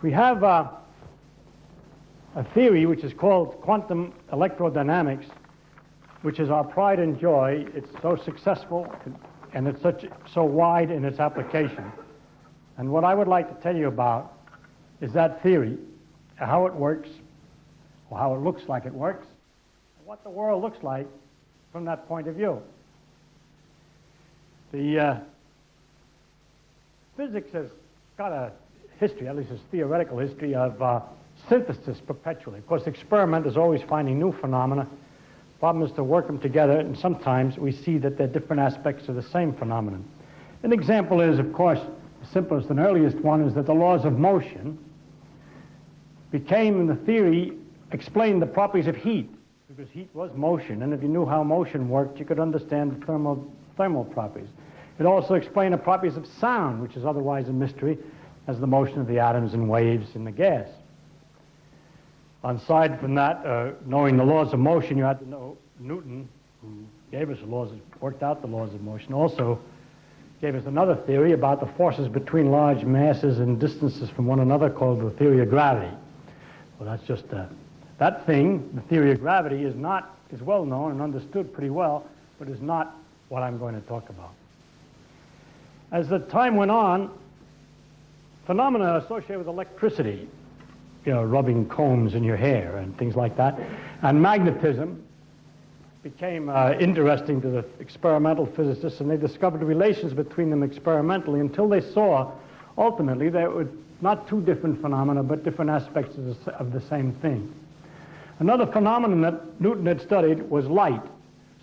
We have a theory which is called quantum electrodynamics, which is our pride and joy. It's so successful and it's so wide in its application. And what I would like to tell you about is that theory, how it works, or how it looks like it works, and what the world looks like from that point of view. The physics has got a history, at least its theoretical history, of synthesis perpetually. Of course, the experiment is always finding new phenomena. The problem is to work them together, and sometimes we see that they're different aspects of the same phenomenon. An example is, of course, the simplest and earliest one is that the laws of motion became, in the theory, explained the properties of heat, because heat was motion, and if you knew how motion worked, you could understand the thermal properties. It also explained the properties of sound, which is otherwise a mystery, as the motion of the atoms and waves in the gas. Aside from that, knowing the laws of motion, you had to know Newton, who gave us the laws, worked out the laws of motion, also gave us another theory about the forces between large masses and distances from one another called the theory of gravity. Well, that's just that thing, the theory of gravity, is well known and understood pretty well, but is not what I'm going to talk about. As the time went on, phenomena associated with electricity, rubbing combs in your hair and things like that, and magnetism became interesting to the experimental physicists, and they discovered relations between them experimentally until they saw, ultimately, they were not two different phenomena, but different aspects of the same thing. Another phenomenon that Newton had studied was light.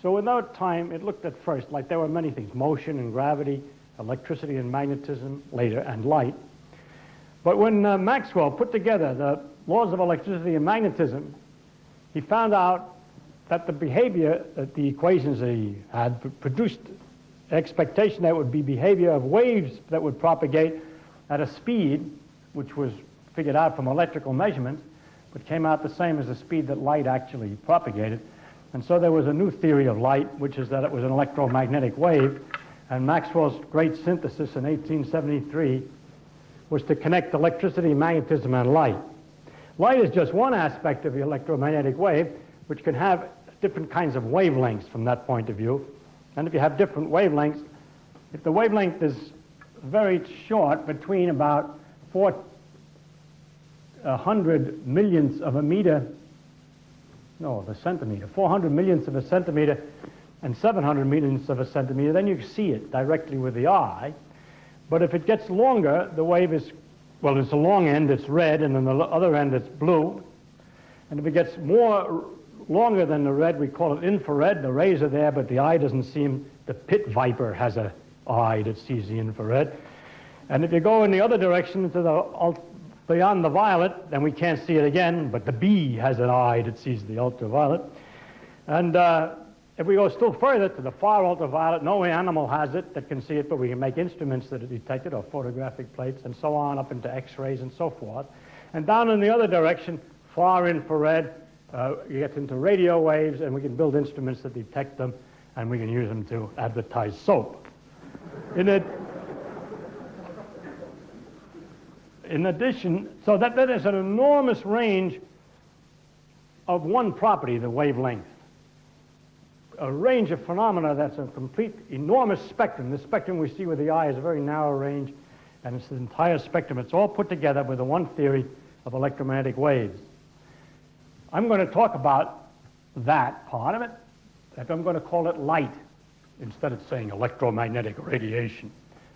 So without time, it looked at first like there were many things: motion and gravity, electricity and magnetism later, and light. But when Maxwell put together the laws of electricity and magnetism, he found out that the behavior, that the equations that he had produced expectation that would be behavior of waves that would propagate at a speed which was figured out from electrical measurements, but came out the same as the speed that light actually propagated. And so there was a new theory of light, which is that it was an electromagnetic wave, and Maxwell's great synthesis in 1873 was to connect electricity, magnetism, and light. Light is just one aspect of the electromagnetic wave, which can have different kinds of wavelengths from that point of view. And if you have different wavelengths, if the wavelength is very short, between about 400 millionths of a meter, no, the centimeter, 400 millionths of a centimeter and 700 millionths of a centimeter, then you see it directly with the eye. But if it gets longer, the wave is, well, it's a long end, it's red, and then the other end, it's blue. And if it gets longer than the red, we call it infrared. The rays are there, but the eye doesn't see them. The pit viper has an eye that sees the infrared. And if you go in the other direction to beyond the violet, then we can't see it again, but the bee has an eye that sees the ultraviolet. And if we go still further to the far ultraviolet, no animal has it that can see it, but we can make instruments that detect it, or photographic plates, and so on, up into X-rays and so forth. And down in the other direction, far infrared, you get into radio waves, and we can build instruments that detect them, and we can use them to advertise soap. In addition, so that is an enormous range of one property, the wavelength. A range of phenomena that's a complete, enormous spectrum. The spectrum we see with the eye is a very narrow range, and it's the entire spectrum. It's all put together with the one theory of electromagnetic waves. I'm going to talk about that part of it, and I'm going to call it light, instead of saying electromagnetic radiation.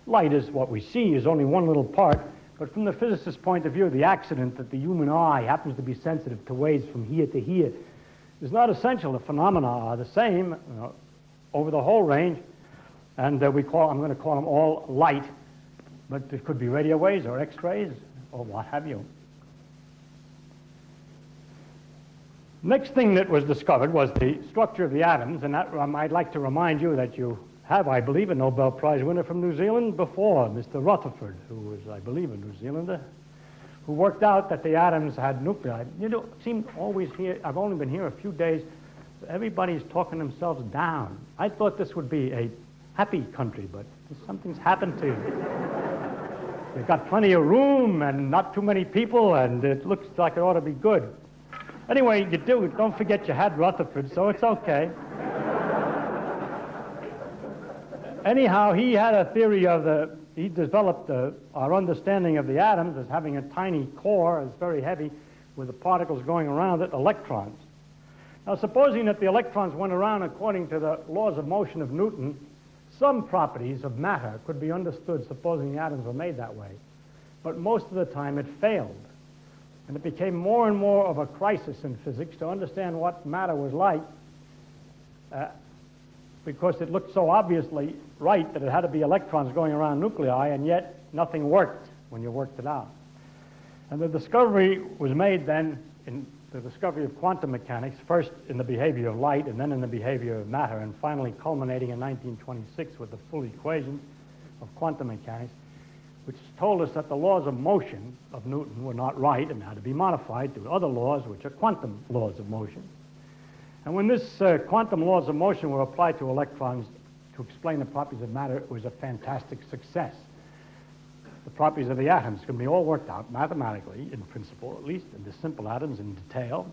Light is what we see, is only one little part, but from the physicist's point of view, the accident that the human eye happens to be sensitive to waves from here to here is not essential. The phenomena are the same over the whole range, and I'm going to call them all light, but it could be radio waves or X-rays or what have you. Next thing that was discovered was the structure of the atoms, and that, I'd like to remind you that you have, I believe, a Nobel Prize winner from New Zealand before, Mr. Rutherford, who was, I believe, a New Zealander, who worked out that the atoms had nuclei. Seem always here, I've only been here a few days, everybody's talking themselves down. I thought this would be a happy country, but something's happened to you. We've got plenty of room and not too many people, and it looks like it ought to be good. Anyway, you don't forget you had Rutherford, so it's okay. Anyhow, he had a theory of he developed our understanding of the atoms as having a tiny core that's very heavy with the particles going around it, electrons. Now, supposing that the electrons went around according to the laws of motion of Newton, some properties of matter could be understood, supposing the atoms were made that way. But most of the time it failed. And it became more and more of a crisis in physics to understand what matter was like, because it looked so obviously right that it had to be electrons going around nuclei, and yet nothing worked when you worked it out. And the discovery was made then in the discovery of quantum mechanics, first in the behavior of light and then in the behavior of matter, and finally culminating in 1926 with the full equations of quantum mechanics, which told us that the laws of motion of Newton were not right and had to be modified to other laws, which are quantum laws of motion. And when this quantum laws of motion were applied to electrons to explain the properties of matter, it was a fantastic success. The properties of the atoms can be all worked out mathematically, in principle at least, and the simple atoms in detail.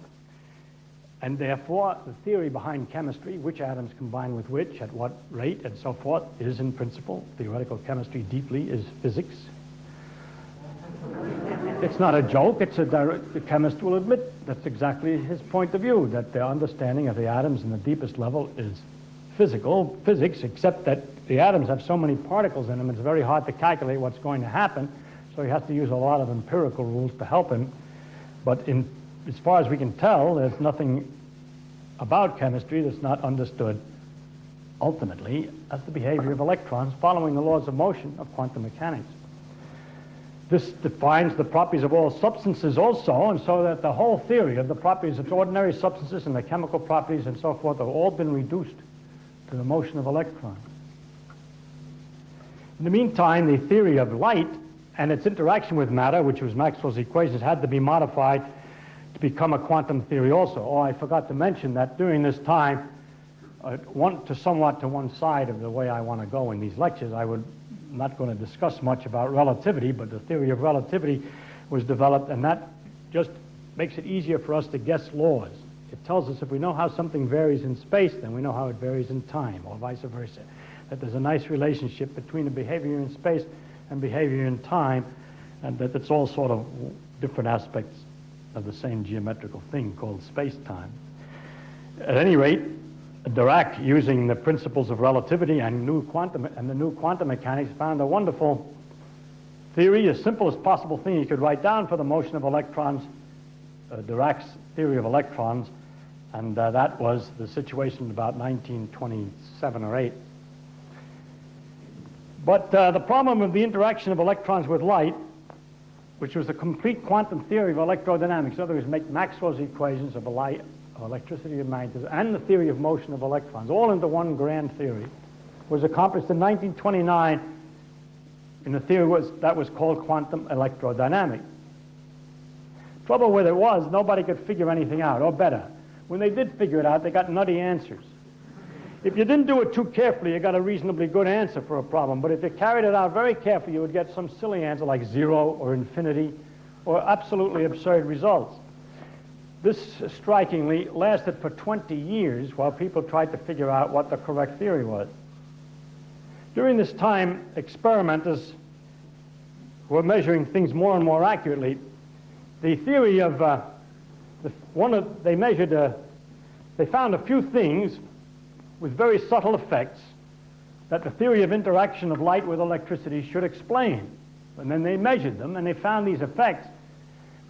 And therefore, the theory behind chemistry, which atoms combine with which, at what rate, and so forth, is in principle. Theoretical chemistry deeply is physics. It's not a joke. The chemist will admit that's exactly his point of view, that their understanding of the atoms in the deepest level is physics, except that the atoms have so many particles in them, it's very hard to calculate what's going to happen, so he has to use a lot of empirical rules to help him. But as far as we can tell, there's nothing about chemistry that's not understood ultimately as the behavior of electrons following the laws of motion of quantum mechanics. This defines the properties of all substances also, and so that the whole theory of the properties of ordinary substances and the chemical properties and so forth have all been reduced to the motion of electrons. In the meantime, the theory of light and its interaction with matter, which was Maxwell's equations, had to be modified to become a quantum theory also. Oh, I forgot to mention that during this time, somewhat to one side of the way I want to go in these lectures, I'm not going to discuss much about relativity, but the theory of relativity was developed, and that just makes it easier for us to guess laws. It tells us if we know how something varies in space, then we know how it varies in time, or vice versa. That there's a nice relationship between the behavior in space and behavior in time, and that it's all sort of different aspects of the same geometrical thing called space-time. At any rate, Dirac, using the principles of relativity and the new quantum mechanics, found a wonderful theory, as simple as possible thing you could write down for the motion of electrons, Dirac's theory of electrons, and that was the situation about 1927 or 8. But the problem of the interaction of electrons with light, which was the complete quantum theory of electrodynamics, in other words, make Maxwell's equations of light, of electricity and magnetism, and the theory of motion of electrons, all into one grand theory, was accomplished in 1929 in the theory that was called quantum electrodynamics. Trouble with it was nobody could figure anything out, or better, when they did figure it out, they got nutty answers. If you didn't do it too carefully, you got a reasonably good answer for a problem, but if you carried it out very carefully, you would get some silly answer like 0 or infinity, or absolutely absurd results. This strikingly lasted for 20 years while people tried to figure out what the correct theory was. During this time, experimenters were measuring things more and more accurately. The theory of they found a few things with very subtle effects that the theory of interaction of light with electricity should explain. And then they measured them and they found these effects,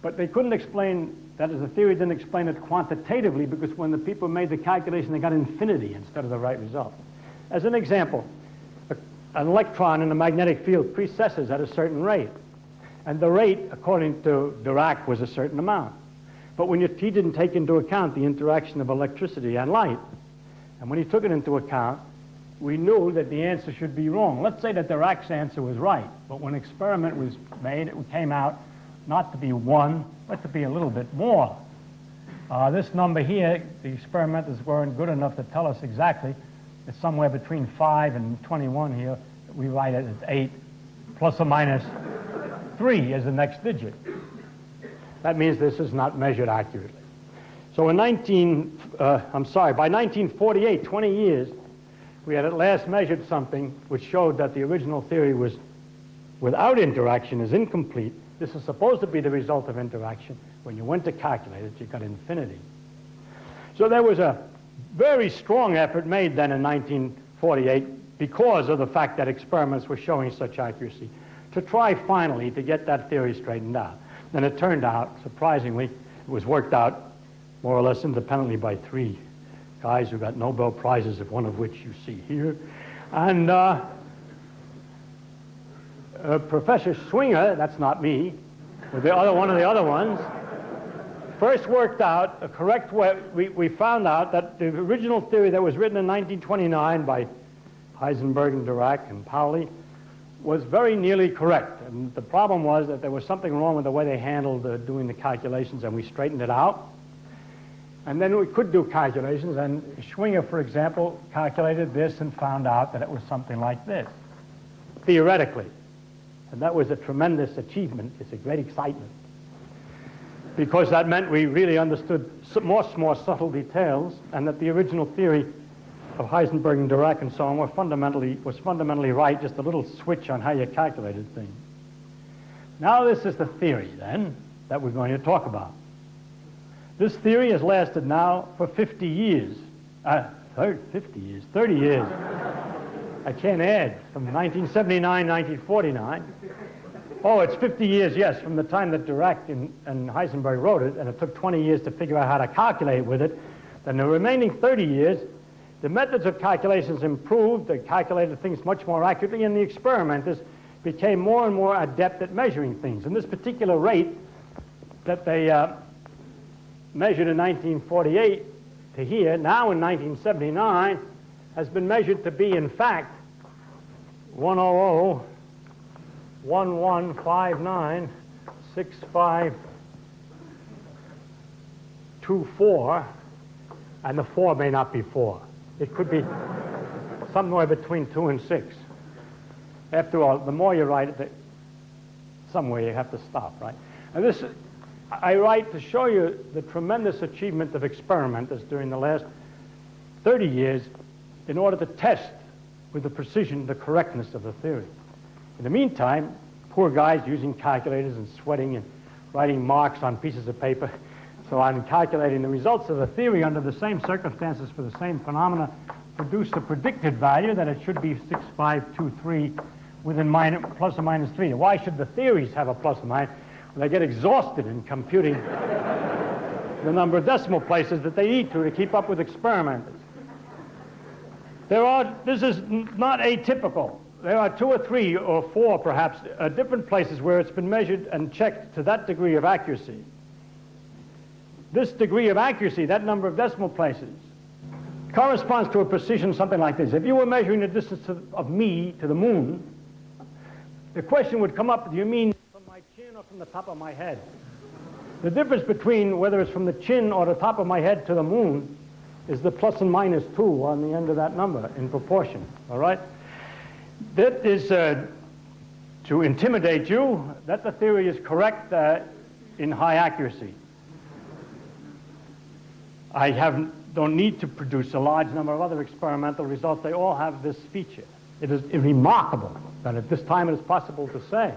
but they couldn't explain, that is, the theory didn't explain it quantitatively, because when the people made the calculation, they got infinity instead of the right result. As an example, an electron in a magnetic field precesses at a certain rate, and the rate, according to Dirac, was a certain amount. But he didn't take into account the interaction of electricity and light. And when he took it into account, we knew that the answer should be wrong. Let's say that Dirac's answer was right, but when an experiment was made, it came out not to be 1, but to be a little bit more. This number here, the experimenters weren't good enough to tell us exactly. It's somewhere between 5 and 21 here. We write it as 8, plus or minus 3 as the next digit. That means this is not measured accurately. So by 1948, 20 years, we had at last measured something which showed that the original theory was without interaction is incomplete. This is supposed to be the result of interaction. When you went to calculate it, you got infinity. So there was a very strong effort made then in 1948 because of the fact that experiments were showing such accuracy to try finally to get that theory straightened out. And it turned out, surprisingly, it was worked out more or less independently by 3 guys who got Nobel Prizes, one of which you see here. And Professor Swinger, that's not me, but one of the other ones, first worked out a correct way. We found out that the original theory that was written in 1929 by Heisenberg and Dirac and Pauli was very nearly correct. And the problem was that there was something wrong with the way they handled doing the calculations, and we straightened it out. And then we could do calculations, and Schwinger, for example, calculated this and found out that it was something like this, theoretically. And that was a tremendous achievement. It's a great excitement, because that meant we really understood more subtle details, and that the original theory of Heisenberg and Dirac and so on was fundamentally right, just a little switch on how you calculated things. Now this is the theory, then, that we're going to talk about. This theory has lasted now for 50 years. 30 years. I can't add. From 1979, 1949. Oh, it's 50 years, yes, from the time that Dirac and Heisenberg wrote it, and it took 20 years to figure out how to calculate with it. Then the remaining 30 years, the methods of calculations improved. They calculated things much more accurately, and the experimenters became more and more adept at measuring things. And this particular rate that they measured in 1948 to here, now in 1979, has been measured to be, in fact, 100.11596524, and the 4 may not be 4. It could be somewhere between 2 and 6. After all, the more you write it, somewhere you have to stop, right? And this, I write to show you the tremendous achievement of experimenters during the last 30 years in order to test with the precision the correctness of the theory. In the meantime, poor guys using calculators and sweating and writing marks on pieces of paper, so on, calculating the results of the theory under the same circumstances for the same phenomena, produced a predicted value that it should be 6523 within plus or minus 3. Why should the theories have a plus or minus? Well, they get exhausted in computing the number of decimal places that they need to keep up with experimenters. This is not atypical. There are 2 or 3 or 4, perhaps, different places where it's been measured and checked to that degree of accuracy. This degree of accuracy, that number of decimal places, corresponds to a precision something like this. If you were measuring the distance of me to the moon, the question would come up, do you mean from my chin or from the top of my head? The difference between whether it's from the chin or the top of my head to the moon is the plus and minus 2 on the end of that number in proportion, all right? That is to intimidate you that the theory is correct in high accuracy. I don't need to produce a large number of other experimental results. They all have this feature. It is remarkable that at this time it is possible to say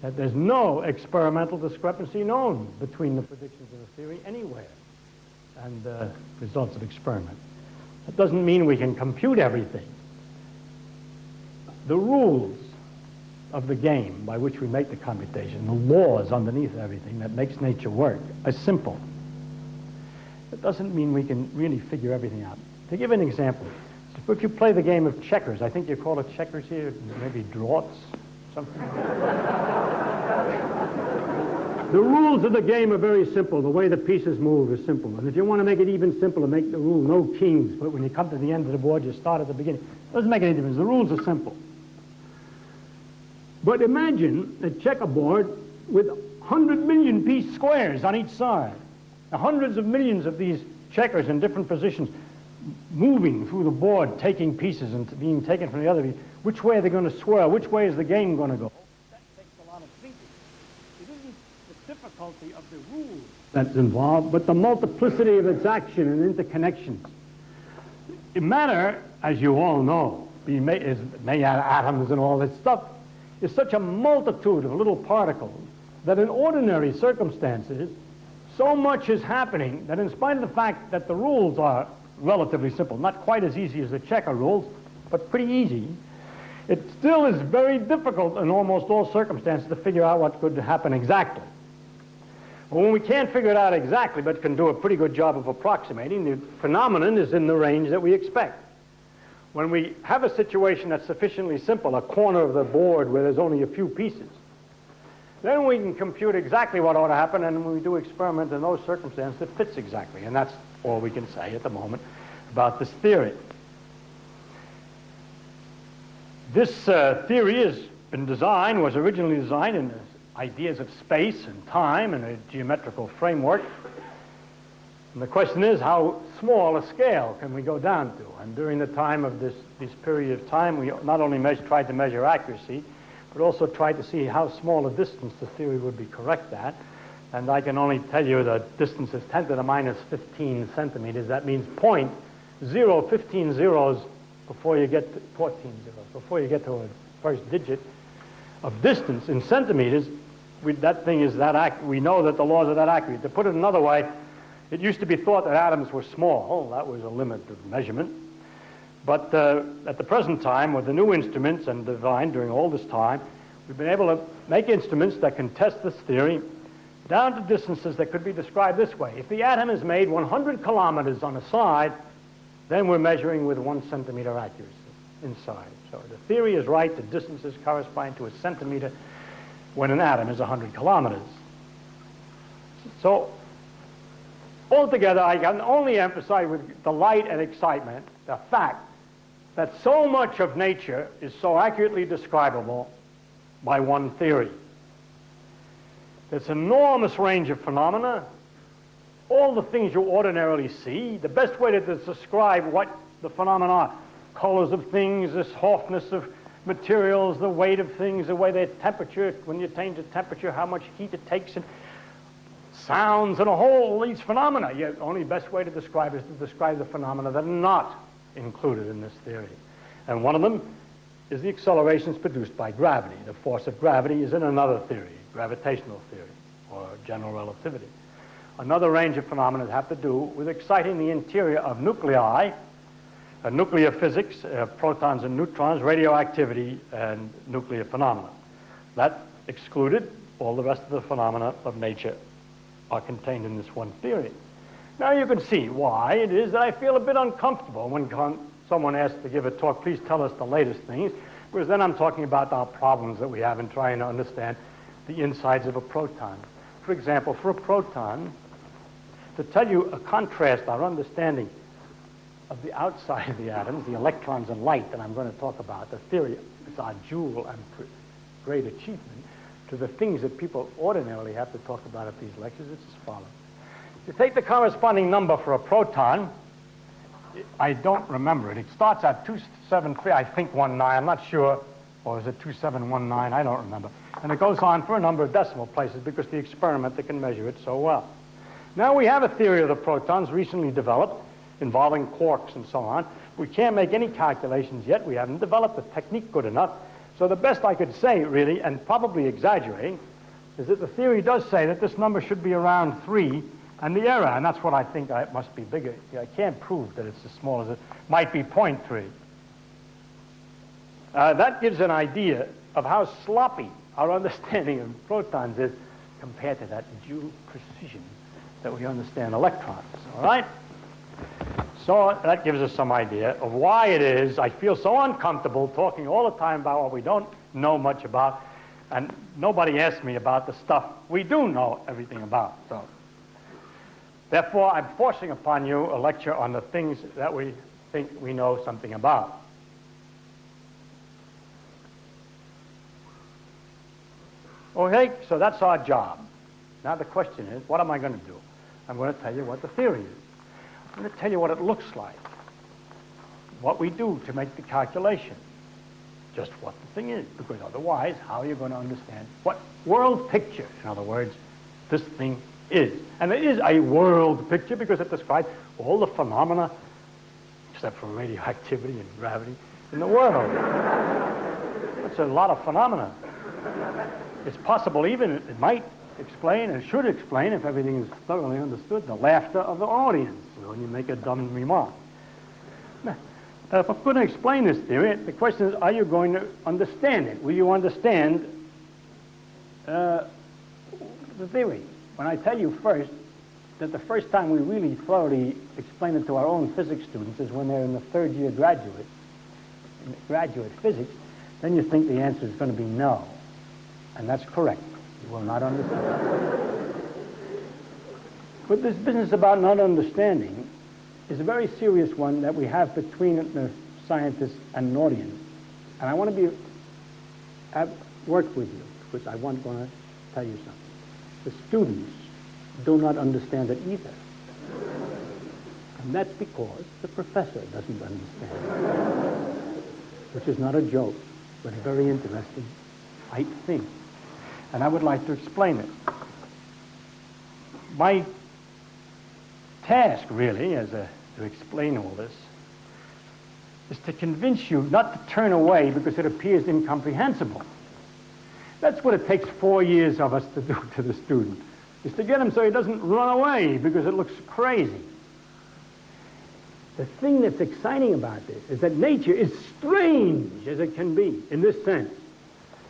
that there's no experimental discrepancy known between the predictions of the theory anywhere and the results of experiment. That doesn't mean we can compute everything. The rules of the game by which we make the computation, the laws underneath everything that makes nature work, are simple. It doesn't mean we can really figure everything out. To give an example, if you play the game of checkers, I think you call it checkers here, maybe draughts, something. The rules of the game are very simple. The way the pieces move is simple. And if you want to make it even simpler, make the rule no kings, but when you come to the end of the board, you start at the beginning. It doesn't make any difference. The rules are simple. But imagine a checkerboard with 100 million piece squares on each side. Hundreds of millions of these checkers in different positions moving through the board, taking pieces and being taken from the other. Which way are they going to swirl? Which way is the game going to go? That takes a lot of thinking. difficulty of the rules that's involved, but the multiplicity of its action and interconnections. Matter, as you all know, is made out of atoms and all this stuff, is such a multitude of little particles that in ordinary circumstances, so much is happening that in spite of the fact that the rules are relatively simple, not quite as easy as the checker rules, but pretty easy, it still is very difficult in almost all circumstances to figure out what could happen exactly. Well, when we can't figure it out exactly, but can do a pretty good job of approximating, the phenomenon is in the range that we expect. When we have a situation that's sufficiently simple, a corner of the board where there's only a few pieces, then we can compute exactly what ought to happen, and when we do experiments in those circumstances, it fits exactly. And that's all we can say at the moment about this theory. This theory was originally designed in ideas of space and time and a geometrical framework. And the question is, how small a scale can we go down to? And during the time of this period of time, we not only tried to measure accuracy, but also tried to see how small a distance the theory would be correct at. And I can only tell you the distance is 10 to the minus 15 centimeters. That means 0.015 zeros before you get to 14 zeros, before you get to a first digit of distance in centimeters. That thing is that accurate. We know that the laws are that accurate. To put it another way, it used to be thought that atoms were small. That was a limit of measurement. But at the present time, with the new instruments and divine during all this time, we've been able to make instruments that can test this theory down to distances that could be described this way. If the atom is made 100 kilometers on a side, then we're measuring with 1 centimeter accuracy inside. So the theory is right. The distances correspond to a centimeter when an atom is 100 kilometers. So altogether, I can only emphasize with delight and excitement the fact that so much of nature is so accurately describable by one theory. There's an enormous range of phenomena, all the things you ordinarily see. The best way to describe what the phenomena are, colors of things, the softness of materials, the weight of things, the way their temperature, when you change the temperature, how much heat it takes, and sounds, and all these phenomena. The only best way to describe is to describe the phenomena that are not included in this theory. And one of them is the accelerations produced by gravity. The force of gravity is in another theory, gravitational theory, or general relativity. Another range of phenomena have to do with exciting the interior of nuclei, nuclear physics, protons and neutrons, radioactivity, and nuclear phenomena. That excluded, all the rest of the phenomena of nature are contained in this one theory. Now you can see why it is that I feel a bit uncomfortable when someone asks to give a talk, please tell us the latest things, because then I'm talking about our problems that we have in trying to understand the insides of a proton. For example, for a proton, to tell you a contrast, our understanding of the outside of the atoms, the electrons and light that I'm going to talk about, the theory is our jewel and great achievement, to the things that people ordinarily have to talk about at these lectures. It's as follows. You take the corresponding number for a proton. I don't remember it. It starts at 273, I think 19, I'm not sure, or is it 2719? I don't remember. And it goes on for a number of decimal places because the experimenter can measure it so well. Now we have a theory of the protons recently developed involving quarks and so on. We can't make any calculations yet. We haven't developed the technique good enough. So the best I could say, really, and probably exaggerating, is that the theory does say that this number should be around 3, and the error, and that's what I think it must be bigger. I can't prove that it's as small as it might be 0.3. That gives an idea of how sloppy our understanding of protons is compared to that joule precision that we understand electrons, all right? So that gives us some idea of why it is I feel so uncomfortable talking all the time about what we don't know much about, and nobody asks me about the stuff we do know everything about. So, therefore, I'm forcing upon you a lecture on the things that we think we know something about. Okay, so that's our job. Now the question is, what am I going to do? I'm going to tell you what the theory is. I'm going to tell you what it looks like, what we do to make the calculation, just what the thing is, because otherwise, how are you going to understand what world picture, in other words, this thing is. And it is a world picture because it describes all the phenomena, except for radioactivity and gravity, in the world. It's a lot of phenomena. It's possible even, it might explain and should explain, if everything is thoroughly understood, the laughter of the audience when you make a dumb remark. Now, if I'm going to explain this theory, the question is, are you going to understand it? Will you understand the theory? When I tell you first that the first time we really thoroughly explain it to our own physics students is when they're in the third year graduate physics, then you think the answer is going to be no. And that's correct. You will not understand. But this business about not understanding is a very serious one that we have between the scientists and an audience. And I want to work with you because I want to tell you something. The students do not understand it either. And that's because the professor doesn't understand. Which is not a joke, but a very interesting, I think. And I would like to explain it. My task, really, to explain all this, is to convince you not to turn away because it appears incomprehensible. That's what it takes 4 years of us to do to the student, is to get him so he doesn't run away because it looks crazy. The thing that's exciting about this is that nature is strange as it can be, in this sense,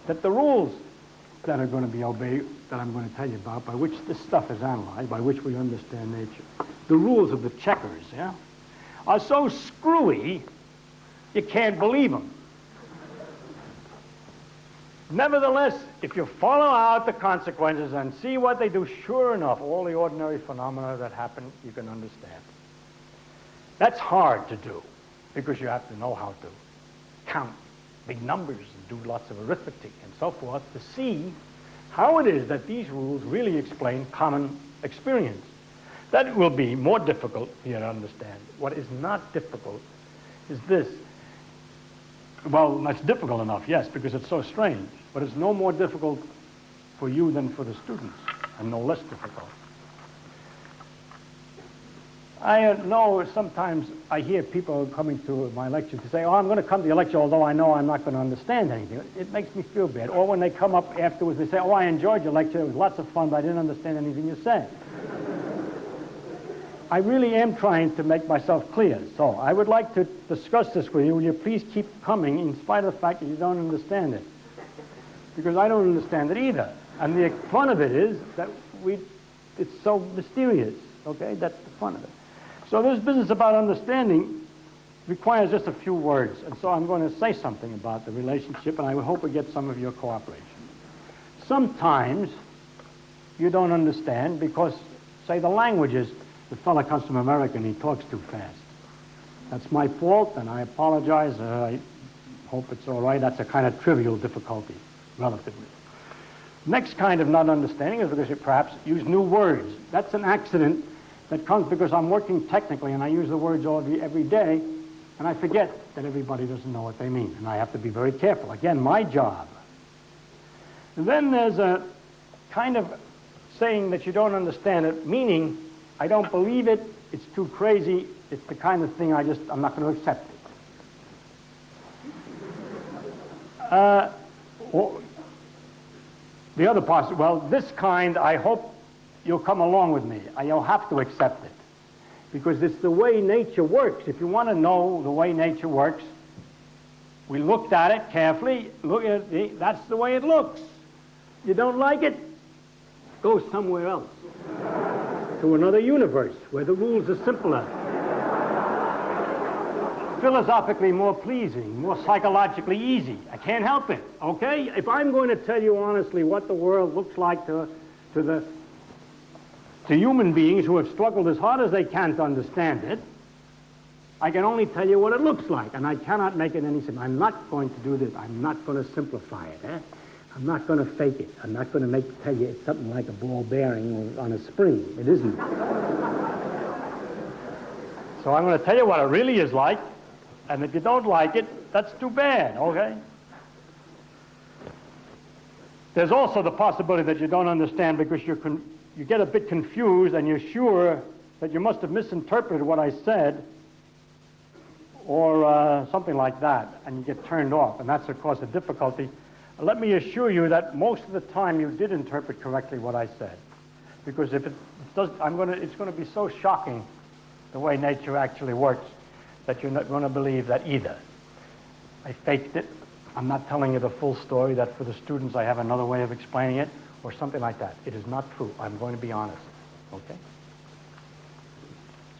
that the rules that are going to be obeyed, that I'm going to tell you about, by which this stuff is analyzed, by which we understand nature, the rules of the checkers, yeah, are so screwy, you can't believe them. Nevertheless, if you follow out the consequences and see what they do, sure enough, all the ordinary phenomena that happen, you can understand. That's hard to do, because you have to know how to count big numbers and do lots of arithmetic and so forth to see how it is that these rules really explain common experience. That will be more difficult for you to understand. What is not difficult is this. Well, that's difficult enough, yes, because it's so strange, but it's no more difficult for you than for the students, and no less difficult. I know sometimes I hear people coming to my lecture to say, oh, I'm going to come to your lecture, although I know I'm not going to understand anything. It makes me feel bad. Or when they come up afterwards, they say, oh, I enjoyed your lecture. It was lots of fun, but I didn't understand anything you said. I really am trying to make myself clear. So I would like to discuss this with you. Will you please keep coming in spite of the fact that you don't understand it? Because I don't understand it either. And the fun of it is that it's so mysterious. Okay, that's the fun of it. So this business about understanding requires just a few words. And so I'm going to say something about the relationship, and I hope we get some of your cooperation. Sometimes you don't understand because, say, the languages, the fellow comes from America and he talks too fast. That's my fault, and I apologize. I hope it's all right. That's a kind of trivial difficulty, relatively. Next kind of not understanding is because you perhaps use new words. That's an accident that comes because I'm working technically and I use the words every day, and I forget that everybody doesn't know what they mean, and I have to be very careful. Again, my job. And then there's a kind of saying that you don't understand it, meaning I don't believe it, it's too crazy, it's the kind of thing I'm not going to accept it. The other part, well, this kind, I hope you'll come along with me. You'll have to accept it, because it's the way nature works. If you want to know the way nature works, we looked at it carefully. Look at it, that's the way it looks. You don't like it? Go somewhere else, to another universe where the rules are simpler, philosophically more pleasing, more psychologically easy. I can't help it, okay? If I'm going to tell you honestly what the world looks like to human beings who have struggled as hard as they can to understand it, I can only tell you what it looks like, and I cannot make it any simpler. I'm not going to do this. I'm not going to simplify it. I'm not going to fake it. I'm not going to tell you it's something like a ball bearing on a spring. It isn't. So I'm going to tell you what it really is like, and if you don't like it, that's too bad, okay? There's also the possibility that you don't understand because you get a bit confused and you're sure that you must have misinterpreted what I said or something like that, and you get turned off, and that's, of course, a difficulty. Let me assure you that most of the time you did interpret correctly what I said, because if it does, it's going to be so shocking the way nature actually works that you're not going to believe that either. I faked it. I'm not telling you the full story, that for the students I have another way of explaining it, or something like that. It is not true. I'm going to be honest, okay?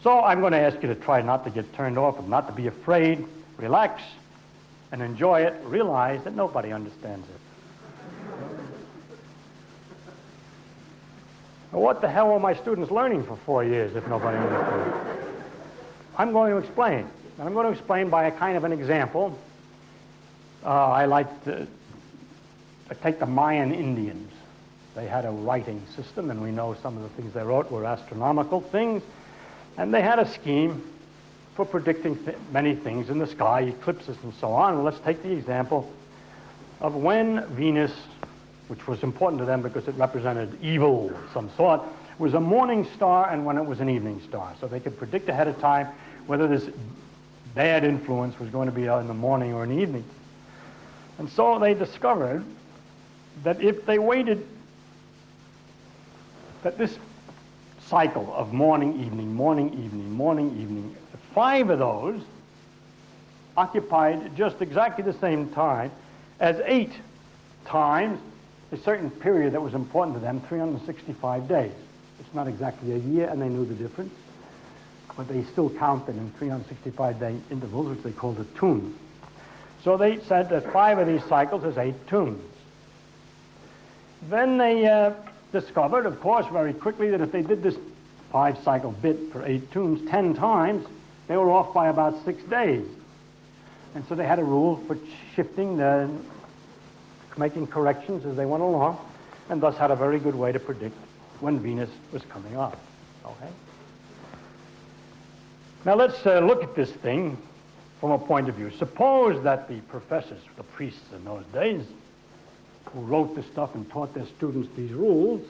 So I'm going to ask you to try not to get turned off, and not to be afraid, relax, and enjoy it. Realize that nobody understands it. Well, what the hell were my students learning for 4 years if nobody understands it? I'm going to explain. And I'm going to explain by a kind of an example. I like to take the Mayan Indians. They had a writing system, and we know some of the things they wrote were astronomical things. And they had a scheme for predicting many things in the sky, eclipses and so on. And let's take the example of when Venus, which was important to them because it represented evil of some sort, was a morning star and when it was an evening star. So they could predict ahead of time whether this bad influence was going to be in the morning or in the evening. And so they discovered that if they waited, that this cycle of morning, evening, morning, evening, morning, evening, 5 of those occupied just exactly the same time as 8 times a certain period that was important to them, 365 days. It's not exactly a year, and they knew the difference, but they still counted in 365-day intervals, which they called a tune. So they said that 5 of these cycles is 8 tunes. Then they discovered, of course, very quickly that if they did this 5-cycle bit for 8 tunes 10 times, they were off by about 6 days. And so they had a rule for shifting, making corrections as they went along, and thus had a very good way to predict when Venus was coming up. Okay? Now let's look at this thing from a point of view. Suppose that the professors, the priests in those days, who wrote this stuff and taught their students these rules,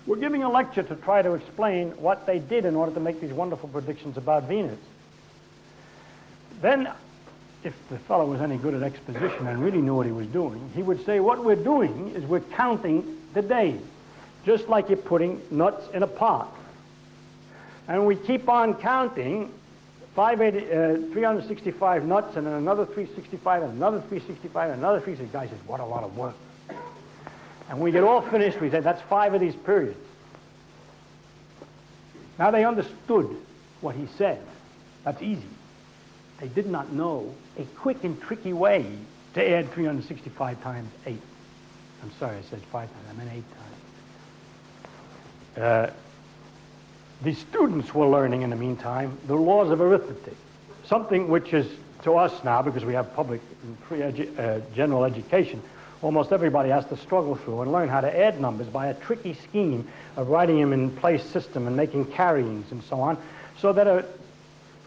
were giving a lecture to try to explain what they did in order to make these wonderful predictions about Venus. Then, if the fellow was any good at exposition and really knew what he was doing, he would say, what we're doing is we're counting the days, just like you're putting nuts in a pot. And we keep on counting 365 nuts, and then another 365, and another 365, and another 365. The guy says, what a lot of work. And we get all finished, we say, that's 5 of these periods. Now they understood what he said. That's easy. They did not know a quick and tricky way to add 365 times 8. I'm sorry, I said 5 times, I meant 8 times. The students were learning in the meantime the laws of arithmetic, something which is to us now, because we have public and free general education, almost everybody has to struggle through and learn how to add numbers by a tricky scheme of writing them in place system and making carryings and so on, so that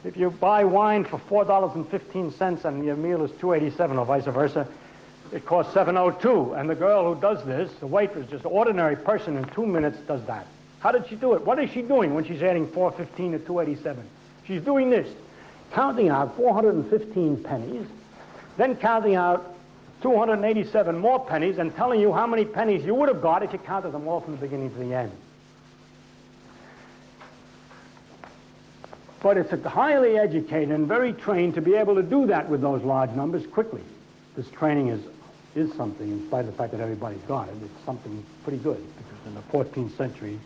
if you buy wine for $4.15 and your meal is $2.87 or vice versa, it costs $7.02. And the girl who does this, the waitress, just an ordinary person in 2 minutes does that. How did she do it? What is she doing when she's adding $4.15 to $2.87? She's doing this, counting out 415 pennies, then counting out 287 more pennies and telling you how many pennies you would have got if you counted them all from the beginning to the end. But it's highly educated and very trained to be able to do that with those large numbers quickly. This training is something, in spite of the fact that everybody's got it. It's something pretty good, because in the 14th century,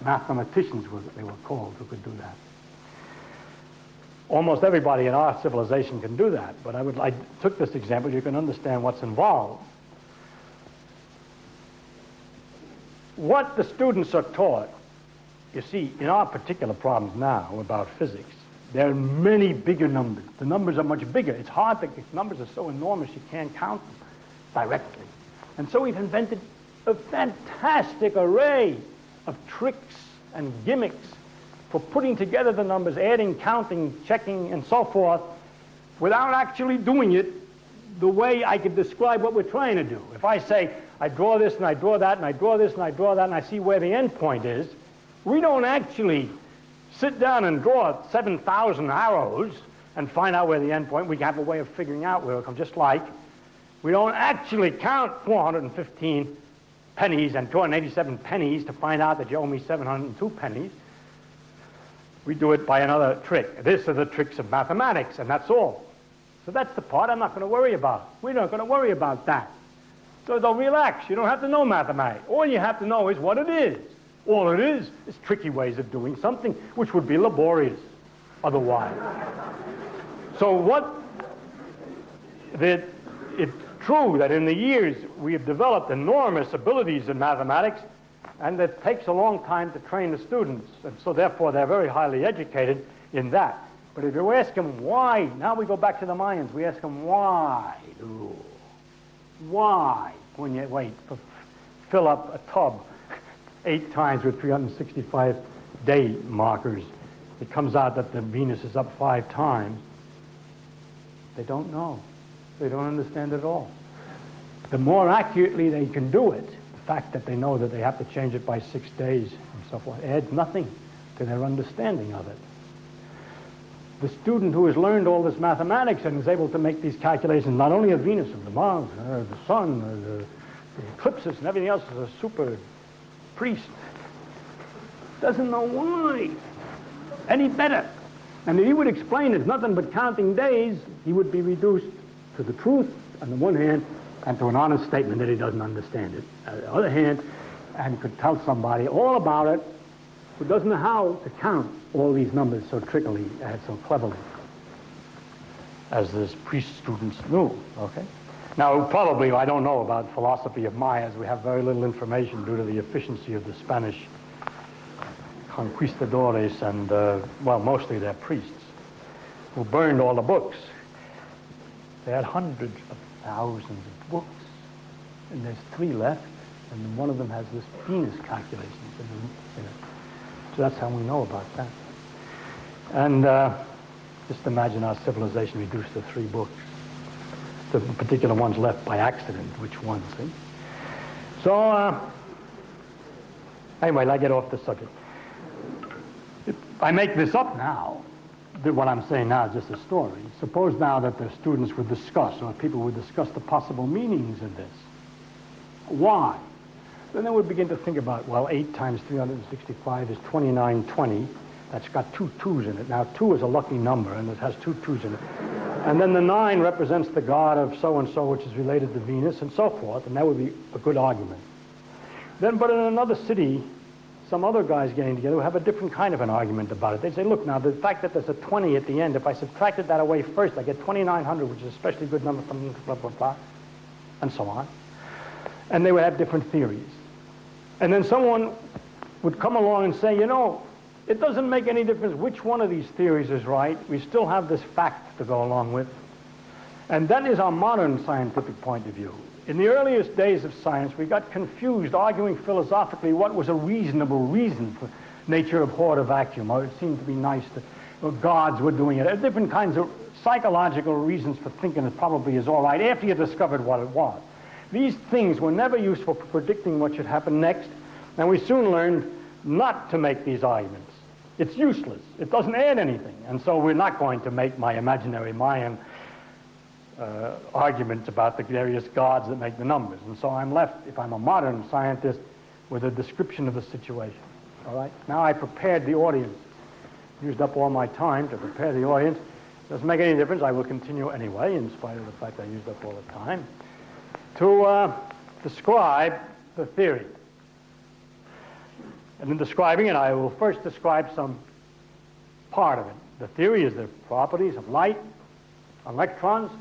mathematicians they were called who could do that. Almost everybody in our civilization can do that, but I took this example, you can understand what's involved. What the students are taught, you see, in our particular problems now about physics, there are many bigger numbers. The numbers are much bigger. It's hard to, the numbers are so enormous you can't count them directly. And so we've invented a fantastic array of tricks and gimmicks for putting together the numbers, adding, counting, checking, and so forth, without actually doing it the way I could describe what we're trying to do. If I say, I draw this and I draw that and I draw this and I draw that and I see where the end point is, we don't actually sit down and draw 7,000 arrows and find out where the end point. We have a way of figuring out where it comes, just like we don't actually count 415 pennies and 287 pennies to find out that you owe me 702 pennies. We do it by another trick. These are the tricks of mathematics, and that's all. So that's the part I'm not going to worry about. We're not going to worry about that. So don't relax. You don't have to know mathematics. All you have to know is what it is. All it is tricky ways of doing something which would be laborious otherwise. So it's true that in the years we have developed enormous abilities in mathematics, and it takes a long time to train the students, and so therefore they're very highly educated in that. But if you ask them why, now we go back to the Mayans, we ask them why. Why, when you fill up a tub 8 times with 365 day markers, it comes out that the Venus is up 5 times. They don't know. They don't understand at all. The more accurately they can do it, the fact that they know that they have to change it by 6 days and so forth, adds nothing to their understanding of it. The student who has learned all this mathematics and is able to make these calculations, not only of Venus, of the Mars, the Sun, the eclipses, and everything else, is a super priest. Doesn't know why any better. And if he would explain it's nothing but counting days, he would be reduced to the truth on the one hand, and to an honest statement that he doesn't understand it on the other hand, and could tell somebody all about it who doesn't know how to count all these numbers so trickily and so cleverly as this priest students knew. Okay. Now, probably, I don't know about philosophy of Mayas. We have very little information due to the efficiency of the Spanish conquistadores and, well, mostly their priests, who burned all the books. They had hundreds of thousands of books, and there's 3 left, and one of them has this Venus calculations in it. So that's how we know about that. And just imagine our civilization reduced to 3 books. The particular ones left by accident, which ones, see? So, anyway, I get off the subject. I make this up now. What I'm saying now is just a story. Suppose now that the students would discuss, or people would discuss the possible meanings of this. Why? Then they would begin to think about, well, 8 times 365 is 2920. That's got 2 2s in it. Now, 2 is a lucky number, and it has 2 2s in it. And then the 9 represents the god of so-and-so, which is related to Venus, and so forth, and that would be a good argument. Then, but in another city, some other guys getting together will have a different kind of an argument about it. They say, look, now, the fact that there's a 20 at the end, if I subtracted that away first, I get 2,900, which is a especially good number from blah, blah, blah, and so on. And they would have different theories. And then someone would come along and say, you know, it doesn't make any difference which one of these theories is right. We still have this fact to go along with. And that is our modern scientific point of view. In the earliest days of science, we got confused arguing philosophically what was a reasonable reason for nature abhorred a vacuum, or it seemed to be nice that gods were doing it. There are different kinds of psychological reasons for thinking it probably is all right after you discovered what it was. These things were never useful for predicting what should happen next, and we soon learned not to make these arguments. It's useless. It doesn't add anything, and so we're not going to make my imaginary Mayan arguments about the various gods that make the numbers. And so I'm left, if I'm a modern scientist, with a description of the situation. All right? Now I prepared the audience. Used up all my time to prepare the audience. Doesn't make any difference. I will continue anyway, in spite of the fact I used up all the time, to describe the theory. And in describing it, I will first describe some part of it. The theory is the properties of light, electrons,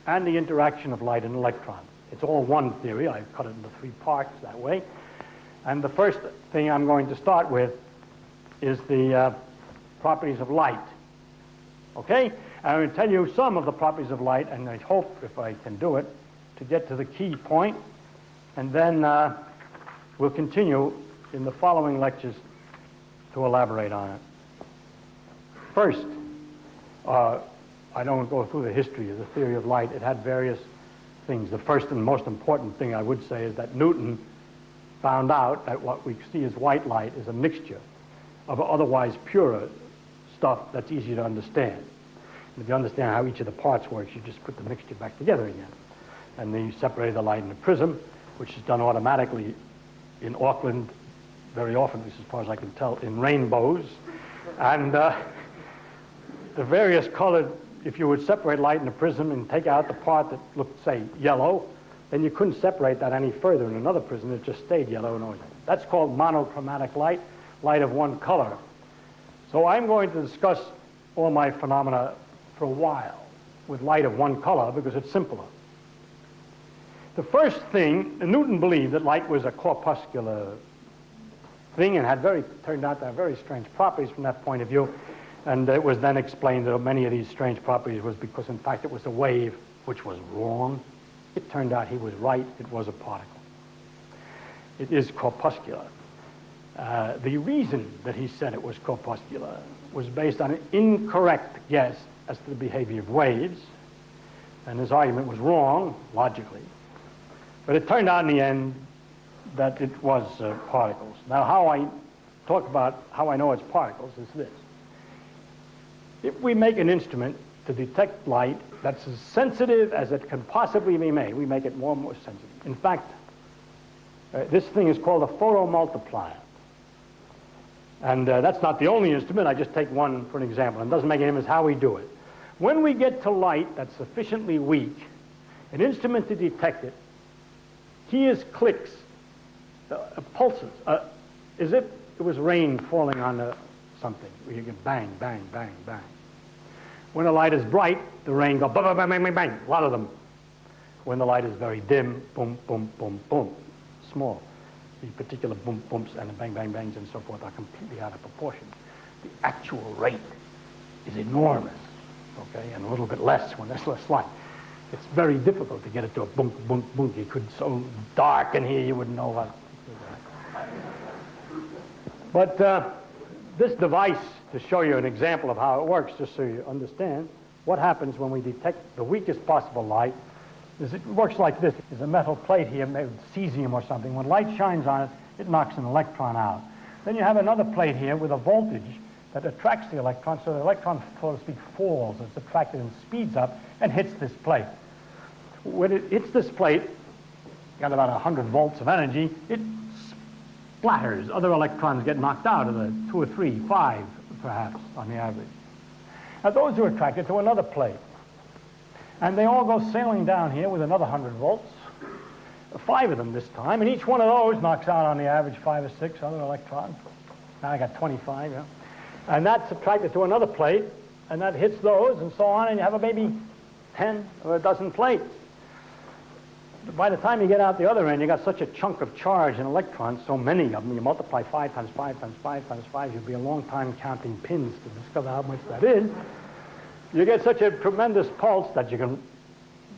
and the interaction of light and electrons. It's all one theory. I've cut it into 3 parts that way. And the first thing I'm going to start with is the properties of light. Okay? I'm going to tell you some of the properties of light, and I hope, if I can do it, to get to the key point, and then we'll continue in the following lectures to elaborate on it. First, I don't go through the history of the theory of light. It had various things. The first and most important thing I would say is that Newton found out that what we see as white light is a mixture of otherwise purer stuff that's easy to understand. And if you understand how each of the parts works, you just put the mixture back together again. And then you separate the light in a prism, which is done automatically in Auckland very often, as far as I can tell, in rainbows. And the various colored, if you would separate light in a prism and take out the part that looked, say, yellow, then you couldn't separate that any further in another prism. It just stayed yellow and always. That's called monochromatic light, light of one color. So I'm going to discuss all my phenomena for a while with light of one color because it's simpler. The first thing, Newton believed that light was a corpuscular thing and turned out to have very strange properties from that point of view. And it was then explained that many of these strange properties was because, in fact, it was a wave, which was wrong. It turned out he was right. It was a particle. It is corpuscular. The reason that he said it was corpuscular was based on an incorrect guess as to the behavior of waves. And his argument was wrong, logically. But it turned out in the end that it was particles. Now, how I talk about how I know it's particles is this. If we make an instrument to detect light that's as sensitive as it can possibly be made, we make it more and more sensitive. In fact, this thing is called a photomultiplier. And that's not the only instrument. I just take one for an example. It doesn't make any difference how we do it. When we get to light that's sufficiently weak, an instrument to detect it hears clicks, pulses, as if it was rain falling on something. You get bang, bang, bang, bang. When the light is bright, the rain goes bang, bang, bang, bang, bang. A lot of them. When the light is very dim, boom, boom, boom, boom. Small. The particular boom, booms and the bang, bang, bangs and so forth are completely out of proportion. The actual rate is enormous, okay, and a little bit less when there's less light. It's very difficult to get it to a boom, boom, boom. It could so dark in here you wouldn't know what. But this device, to show you an example of how it works, just so you understand, what happens when we detect the weakest possible light is it works like this. There's a metal plate here made with cesium or something. When light shines on it, it knocks an electron out. Then you have another plate here with a voltage that attracts the electron, so the electron, so to speak, falls. It's attracted and speeds up and hits this plate. When it hits this plate, got about 100 volts of energy, it splatters. Other electrons get knocked out of the 2 or 3, 5 perhaps on the average. Now those are attracted to another plate. And they all go sailing down here with another 100 volts, 5 of them this time, and each one of those knocks out on the average 5 or 6 other electrons. Now I got 25, yeah. And that's attracted to another plate, and that hits those, and so on, and you have maybe 10 or a dozen plates. By the time you get out the other end, you got such a chunk of charge and electrons, so many of them, you multiply 5 times 5 times 5 times 5, you'll be a long time counting pins to discover how much that is. You get such a tremendous pulse that you can,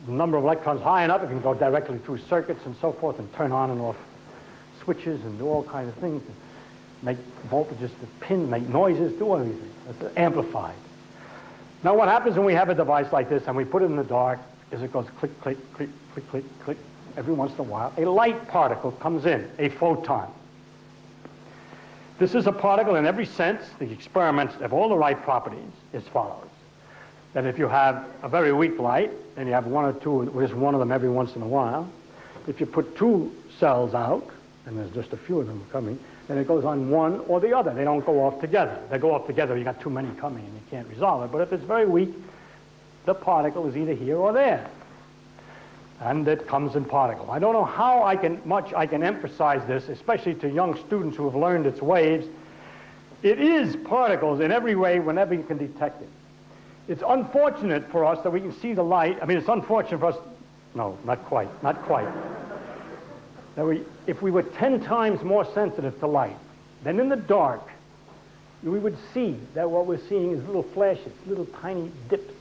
the number of electrons high enough, it can go directly through circuits and so forth and turn on and off switches and do all kinds of things, make voltages to pin, make noises, do all these things. It's amplified. Now what happens when we have a device like this and we put it in the dark is it goes click, click, click, click, click, click. Every once in a while, a light particle comes in, a photon. This is a particle in every sense. The experiments have all the right properties as follows. That if you have a very weak light, and you have 1 or 2, there's one of them every once in a while, if you put 2 cells out, and there's just a few of them coming, then it goes on one or the other. They don't go off together. They go off together, you got too many coming and you can't resolve it. But if it's very weak, the particle is either here or there. And it comes in particles. I don't know how much I can emphasize this, especially to young students who have learned its waves. It is particles in every way whenever you can detect it. It's unfortunate for us that we can see the light. I mean, it's unfortunate for us. No, not quite, not quite. That if we were 10 times more sensitive to light, then in the dark, we would see that what we're seeing is little flashes, little tiny dips,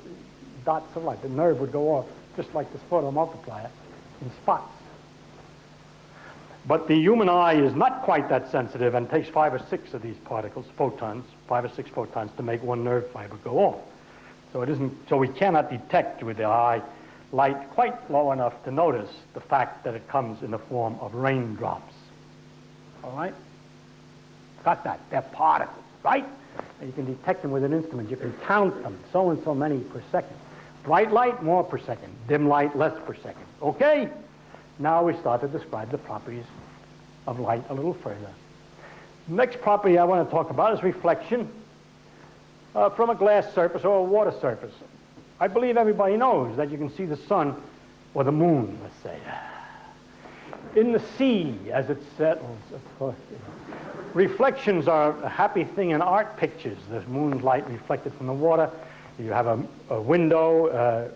dots of light. The nerve would go off, just like this photomultiplier, in spots. But the human eye is not quite that sensitive and takes 5 or 6 of these particles, photons, 5 or 6 photons to make one nerve fiber go off. So it isn't. So we cannot detect with the eye light quite low enough to notice the fact that it comes in the form of raindrops. All right? Got that? They're particles, right? And you can detect them with an instrument. You can count them, so and so many per second. Bright light, more per second. Dim light, less per second. Okay? Now we start to describe the properties of light a little further. Next property I want to talk about is reflection from a glass surface or a water surface. I believe everybody knows that you can see the sun or the moon, let's say, in the sea as it settles, of course. Reflections are a happy thing in art pictures. There's moonlight reflected from the water. You have a window.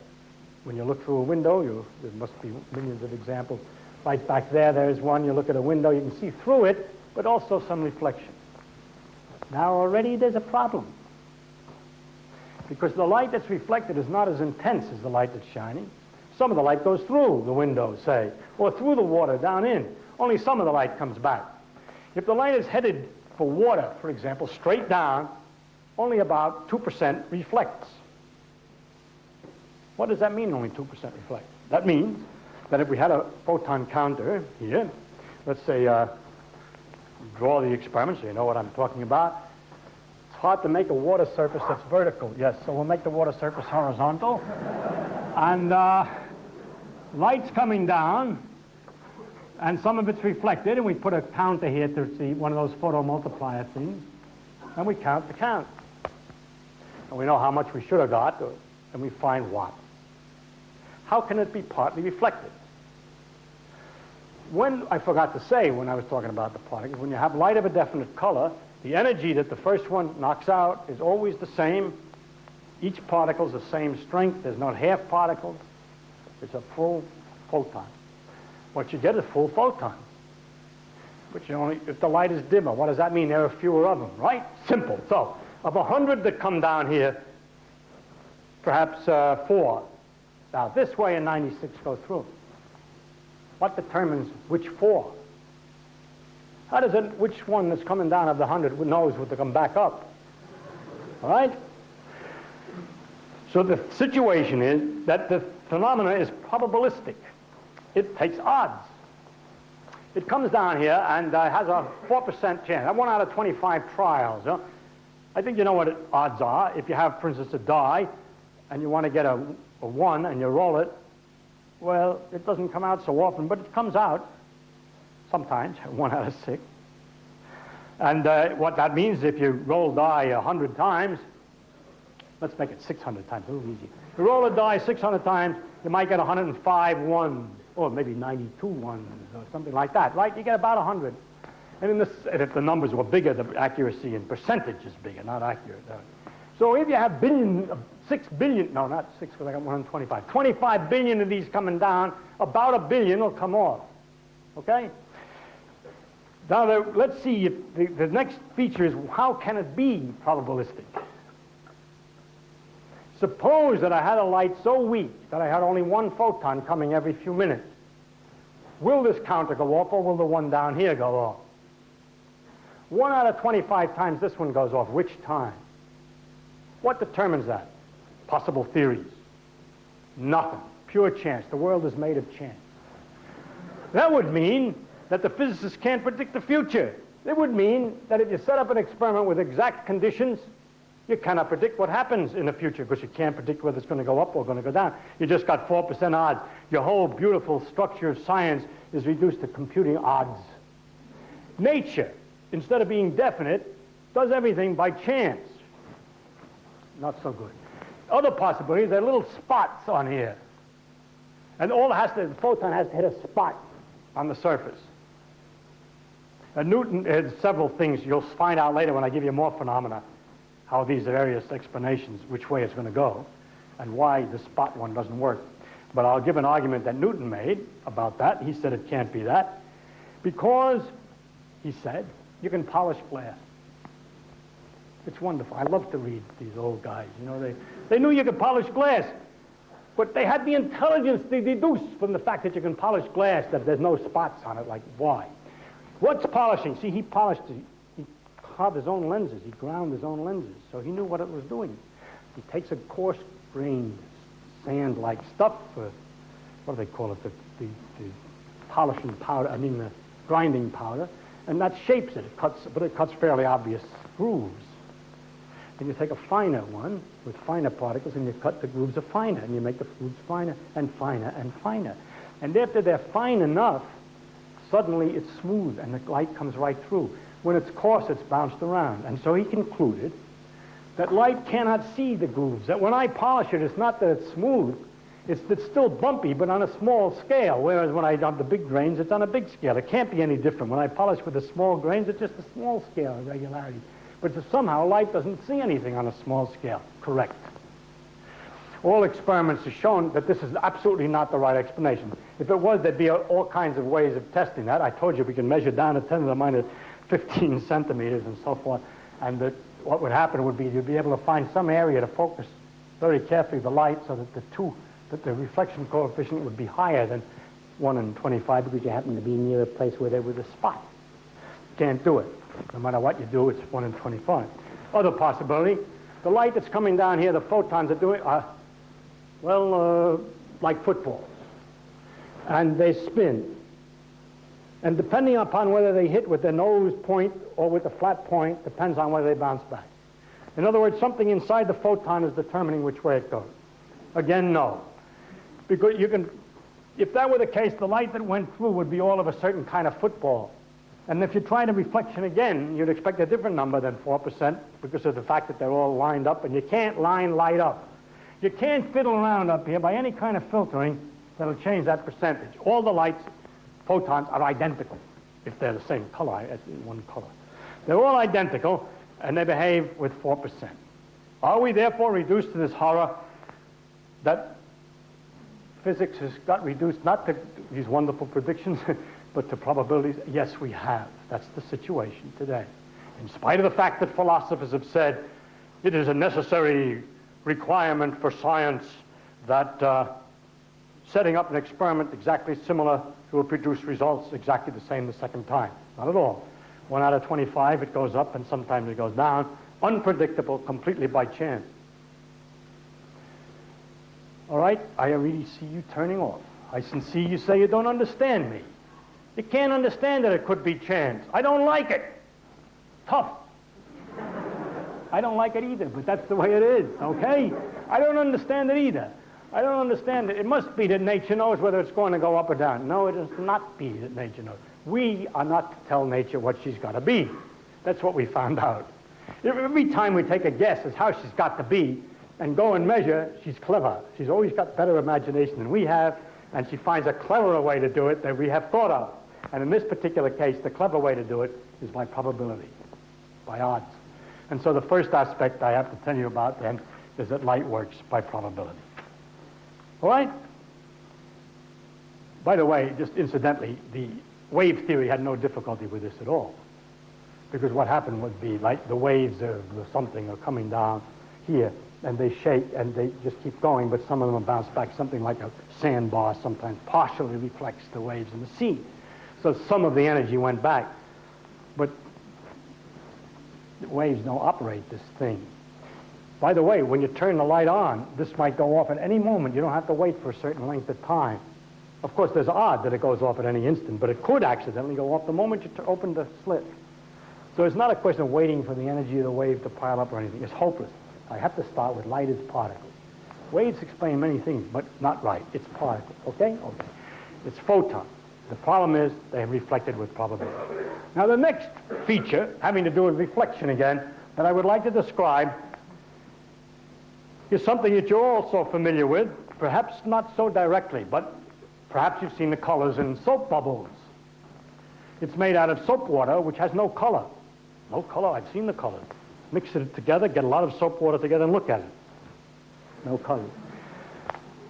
When you look through a window, there must be millions of examples. Right back there's one. You look at a window, you can see through it, but also some reflection. Now already there's a problem, because the light that's reflected is not as intense as the light that's shining. Some of the light goes through the window, say, or through the water down in. Only some of the light comes back. If the light is headed for water, for example, straight down, only about 2% reflects. What does that mean, only 2% reflect? That means that if we had a photon counter here, let's say, draw the experiment so you know what I'm talking about. It's hard to make a water surface that's vertical. Yes, so we'll make the water surface horizontal. And light's coming down, and some of it's reflected, and we put a counter here to see one of those photomultiplier things, and we count the count. And we know how much we should have got, and we find what. How can it be partly reflected? When, I forgot to say when I was talking about the particles, when you have light of a definite color, the energy that the first one knocks out is always the same. Each particle is the same strength. There's not half particles. It's a full photon. What you get is full photons. But you only, if the light is dimmer, what does that mean? There are fewer of them, right? Simple. So, of 100 that come down here, perhaps 4 out this way and 96 go through. What determines which 4? How does it, which one that's coming down of the 100 knows what to come back up? All right? So the situation is that the phenomena is probabilistic. It takes odds. It comes down here and has a 4% chance. 1 out of 25 trials. Huh? I think you know what odds are. If you have, for instance, a die, and you want to get a 1 and you roll it, well, it doesn't come out so often, but it comes out sometimes, 1 out of 6. And what that means, if you roll die 100 times, let's make it 600 times, a little easier. If you roll a die 600 times, you might get 105 ones, or maybe 92 ones, or something like that, right? You get about 100. And if the numbers were bigger, the accuracy in percentage is bigger, not accurate. So if you have 6 billion, no, not 6, because I got 125, 25 billion of these coming down, about 1 billion will come off. Okay? Now, let's see if the next feature is, how can it be probabilistic? Suppose that I had a light so weak that I had only 1 photon coming every few minutes. Will this counter go off, or will the one down here go off? 1 out of 25 times this one goes off. Which time? What determines that? Possible theories. Nothing. Pure chance. The world is made of chance. That would mean that the physicists can't predict the future. It would mean that if you set up an experiment with exact conditions, you cannot predict what happens in the future, because you can't predict whether it's going to go up or going to go down. You just got 4% odds. Your whole beautiful structure of science is reduced to computing odds. Nature, instead of being definite, does everything by chance. Not so good. Other possibilities, there are little spots on here. And the photon has to hit a spot on the surface. Newton had several things. You'll find out later when I give you more phenomena, how these various explanations, which way it's going to go, and why the spot one doesn't work. But I'll give an argument that Newton made about that. He said it can't be that, because, he said, you can polish glass. It's wonderful. I love to read these old guys. You know, they knew you could polish glass, but they had the intelligence to deduce from the fact that you can polish glass that there's no spots on it. Like, why? What's polishing? See, he carved his own lenses. He ground his own lenses, so he knew what it was doing. He takes a coarse-grained, sand-like stuff, what do they call it, the polishing powder, the grinding powder, and that shapes it. But it cuts fairly obvious grooves. And you take a finer one with finer particles, and you cut the grooves of finer, and you make the grooves finer and finer and finer. And after they're fine enough, suddenly it's smooth, and the light comes right through. When it's coarse, it's bounced around. And so he concluded that light cannot see the grooves, that when I polish it, it's not that it's smooth, it's still bumpy, but on a small scale, whereas when I have the big grains, it's on a big scale. It can't be any different. When I polish with the small grains, it's just a small scale of regularity. But somehow light doesn't see anything on a small scale. Correct. All experiments have shown that this is absolutely not the right explanation. If it was, there'd be all kinds of ways of testing that. I told you we can measure down to 10 to the minus 15 centimeters and so forth, and that what would happen would be you'd be able to find some area to focus very carefully the light so that the reflection coefficient would be higher than 1 in 25 because you happen to be near a place where there was a spot. Can't do it. No matter what you do, it's 1 in 25. Other possibility, the light that's coming down here, the photons are doing, like footballs. And they spin. And depending upon whether they hit with the nose point or with the flat point, depends on whether they bounce back. In other words, something inside the photon is determining which way it goes. Again, no. Because if that were the case, the light that went through would be all of a certain kind of football. And if you try the reflection again, you'd expect a different number than 4% because of the fact that they're all lined up, and you can't line light up. You can't fiddle around up here by any kind of filtering that'll change that percentage. All the lights, photons, are identical if they're the same color, one color. They're all identical, and they behave with 4%. Are we therefore reduced to this horror that physics has got reduced not to these wonderful predictions, but to probabilities? Yes, we have. That's the situation today. In spite of the fact that philosophers have said it is a necessary requirement for science that setting up an experiment exactly similar will produce results exactly the same the second time. Not at all. 1 out of 25, it goes up, and sometimes it goes down. Unpredictable, completely by chance. All right, I already see you turning off. I can see you say you don't understand me. You can't understand that it could be chance. I don't like it. Tough. I don't like it either, but that's the way it is, okay? I don't understand it either. I don't understand it. It must be that nature knows whether it's going to go up or down. No, it does not be that nature knows. We are not to tell nature what she's got to be. That's what we found out. Every time we take a guess as how she's got to be and go and measure, she's clever. She's always got better imagination than we have, and she finds a cleverer way to do it than we have thought of. And in this particular case, the clever way to do it is by probability, by odds. And so the first aspect I have to tell you about then is that light works by probability. All right? By the way, just incidentally, the wave theory had no difficulty with this at all. Because what happened would be like the waves of something are coming down here, and they shake and they just keep going, but some of them bounce back. Something like a sandbar sometimes partially reflects the waves in the sea. So some of the energy went back. But the waves don't operate this thing. By the way, when you turn the light on, this might go off at any moment. You don't have to wait for a certain length of time. Of course, there's odds that it goes off at any instant, but it could accidentally go off the moment you open the slit. So it's not a question of waiting for the energy of the wave to pile up or anything. It's hopeless. I have to start with light as particles. Waves explain many things, but not right. It's particles, okay? Okay. It's photons. The problem is they have reflected with probability. Now the next feature, having to do with reflection again, that I would like to describe is something that you're also familiar with, perhaps not so directly, but perhaps you've seen the colors in soap bubbles. It's made out of soap water, which has no color. No color, I've seen the colors. Mix it together, get a lot of soap water together, and look at it. No color.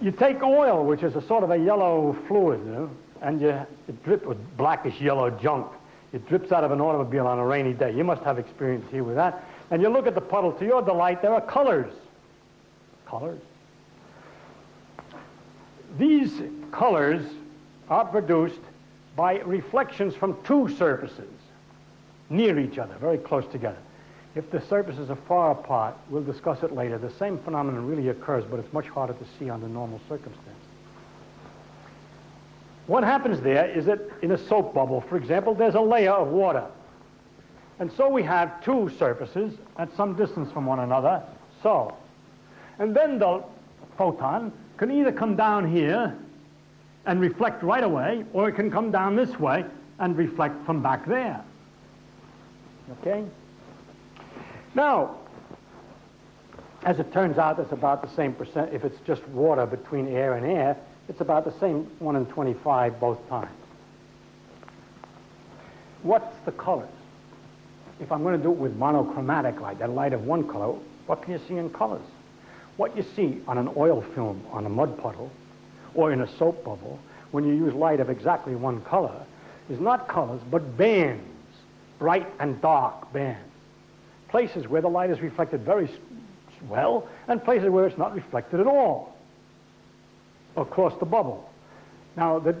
You take oil, which is a sort of a yellow fluid, you know, and it drips with blackish yellow junk. It drips out of an automobile on a rainy day. You must have experience here with that. And you look at the puddle, to your delight, there are colors. Colors. These colors are produced by reflections from two surfaces near each other, very close together. If the surfaces are far apart, we'll discuss it later, the same phenomenon really occurs, but it's much harder to see under normal circumstances. What happens there is that in a soap bubble, for example, there's a layer of water. And so we have two surfaces at some distance from one another, so. And then the photon can either come down here and reflect right away, or it can come down this way and reflect from back there. Okay? Now, as it turns out, it's about the same percent. If it's just water between air and air, it's about the same 1 in 25 both times. What's the colors? If I'm going to do it with monochromatic light, that light of one color, what can you see in colors? What you see on an oil film, on a mud puddle, or in a soap bubble, when you use light of exactly one color, is not colors, but bands, bright and dark bands. Places where the light is reflected very well, and places where it's not reflected at all across the bubble. Now, the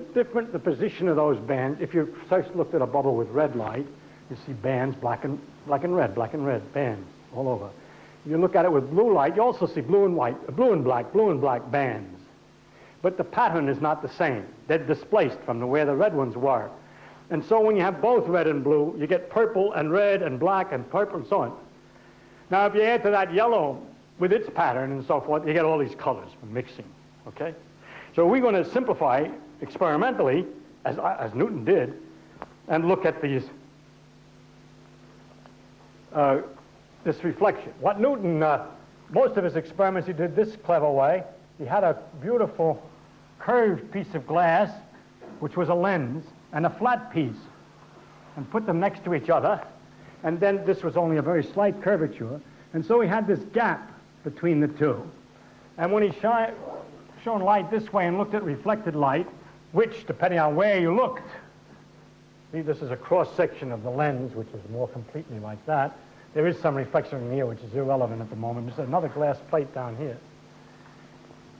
position of those bands, if you first looked at a bubble with red light, you see bands, black and red bands all over. If you look at it with blue light, you also see blue and black bands. But the pattern is not the same. They're displaced from where the red ones were. And so when you have both red and blue, you get purple and red and black and purple and so on. Now, if you add to that yellow with its pattern and so forth, you get all these colors from mixing, okay? So we're going to simplify experimentally, as Newton did, and look at these, this reflection. What Newton, most of his experiments, he did this clever way. He had a beautiful curved piece of glass, which was a lens, and a flat piece, and put them next to each other. And then this was only a very slight curvature. And so he had this gap between the two. And when he shone light this way and looked at reflected light, which, depending on where you looked, see, this is a cross-section of the lens, which is more completely like that. There is some reflection in here, which is irrelevant at the moment. There's another glass plate down here.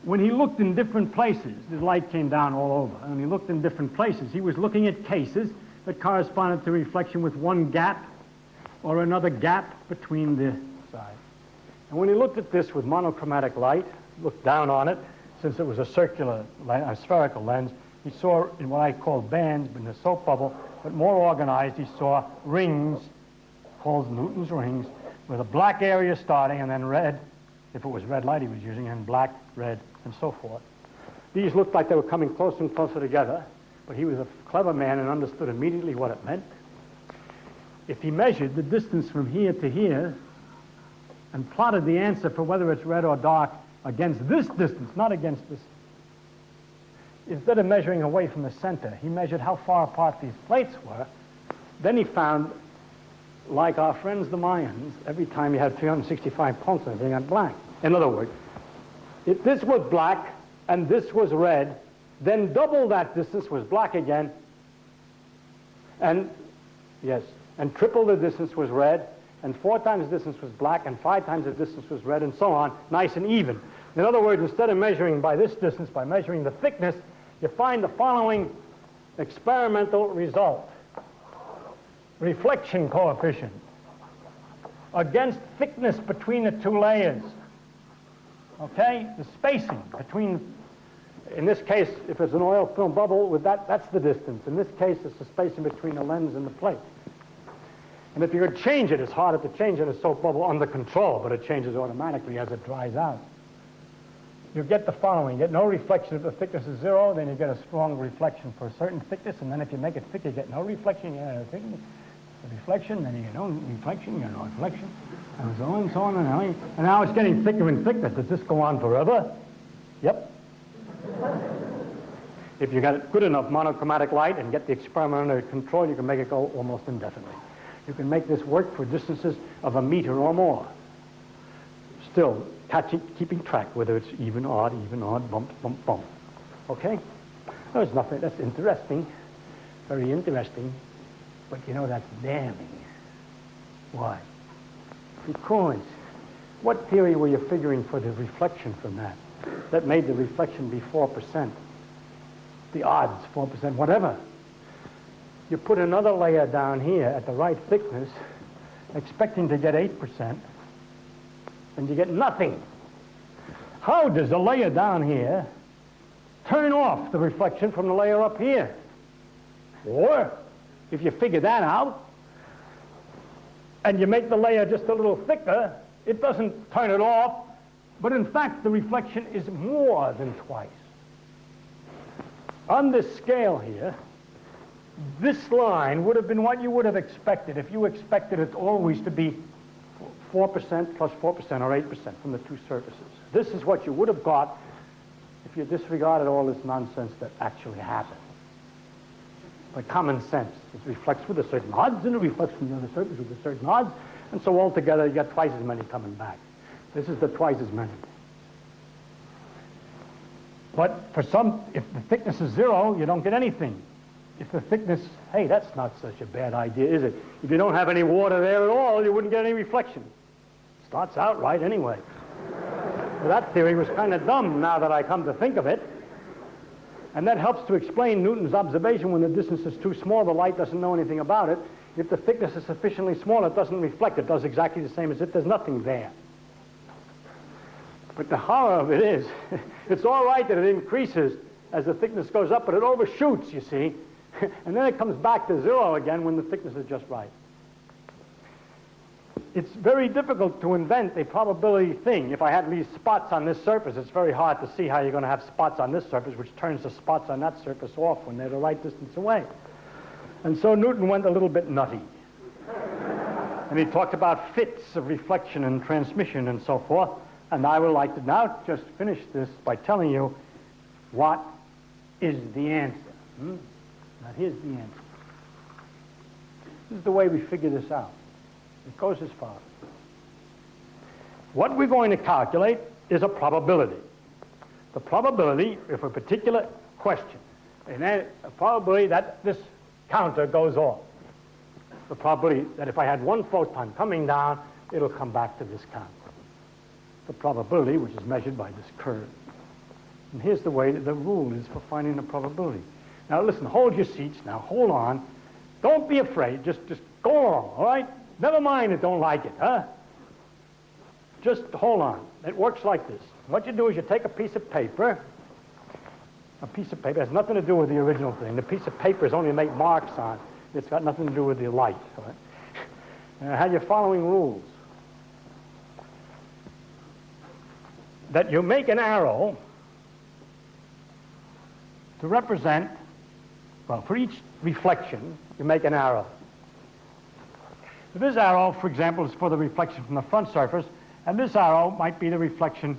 When he looked in different places, the light came down all over, and he looked in different places. He was looking at cases that corresponded to reflection with one gap or another gap between the sides. And when he looked at this with monochromatic light, looked down on it, since it was a spherical lens, he saw in what I call bands in the soap bubble, but more organized, he saw rings, called Newton's rings, with a black area starting and then red, if it was red light he was using, and black, red, and so forth. These looked like they were coming closer and closer together, but he was a clever man and understood immediately what it meant. If he measured the distance from here to here and plotted the answer for whether it's red or dark against this distance, not against this, instead of measuring away from the center, he measured how far apart these plates were. Then he found, like our friends the Mayans, every time you had 365 points, they got black. In other words, if this was black and this was red, then double that distance was black again, and yes, and triple the distance was red, and 4 times the distance was black, and 5 times the distance was red, and so on, nice and even. In other words, instead of measuring by this distance, by measuring the thickness, you find the following experimental result. Reflection coefficient against thickness between the two layers. Okay? The spacing between, in this case, if it's an oil film bubble, with that's the distance. In this case, it's the spacing between the lens and the plate. And if you could change it, it's harder to change in a soap bubble under control, but it changes automatically as it dries out. You get the following. You get no reflection if the thickness is 0, then you get a strong reflection for a certain thickness, and then if you make it thick, you get no reflection, you get a thickness. Reflection, then you get no reflection, you get no reflection, and so on and so on. And now it's getting thicker and thicker. Does this go on forever? Yep. If you got good enough monochromatic light and get the experiment under control, you can make it go almost indefinitely. You can make this work for distances of 1 meter or more. Still, keeping track whether it's even, odd, bump, bump, bump. Okay? There's nothing. That's interesting. Very interesting. But you know, that's damning. Why? Because what theory were you figuring for the reflection from that? That made the reflection be 4%. The odds, 4%, whatever. You put another layer down here at the right thickness, expecting to get 8%, and you get nothing. How does a layer down here turn off the reflection from the layer up here. Or, if you figure that out, and you make the layer just a little thicker, it doesn't turn it off, but in fact the reflection is more than twice. On this scale here, this line would have been what you would have expected if you expected it always to be 4% plus 4% or 8% from the two surfaces. This is what you would have got if you disregarded all this nonsense that actually happened. By common sense, it reflects with a certain odds, and it reflects from the other surface with a certain odds, and so altogether you got twice as many coming back. This is the twice as many. But for some, if the thickness is 0, you don't get anything. If the thickness, hey, that's not such a bad idea, is it? If you don't have any water there at all, you wouldn't get any reflection. Starts out right anyway. Well, that theory was kind of dumb now that I come to think of it. And that helps to explain Newton's observation: when the distance is too small, the light doesn't know anything about it. If the thickness is sufficiently small, it doesn't reflect. It does exactly the same as if there's nothing there. But the horror of it is, it's all right that it increases as the thickness goes up, but it overshoots, you see. And then it comes back to 0 again when the thickness is just right. It's very difficult to invent a probability thing. If I had these spots on this surface, it's very hard to see how you're going to have spots on this surface, which turns the spots on that surface off when they're the right distance away. And so Newton went a little bit nutty. And he talked about fits of reflection and transmission and so forth. And I would like to now just finish this by telling you what is the answer. Now here's the answer. This is the way we figure this out. It goes as follows. What we're going to calculate is a probability. The probability, if a particular question, and then a probability that this counter goes off. The probability that if I had one photon coming down, it'll come back to this counter. The probability, which is measured by this curve. And here's the way that the rule is for finding the probability. Now listen, hold your seats now, hold on. Don't be afraid, just go along, all right? Never mind that don't like it, huh? Just hold on. It works like this. What you do is you take a piece of paper. A piece of paper has nothing to do with the original thing. The piece of paper is only to make marks on. It's got nothing to do with the light. All right? And I have your following rules. That you make an arrow to represent, well, for each reflection, you make an arrow. This arrow, for example, is for the reflection from the front surface, and this arrow might be the reflection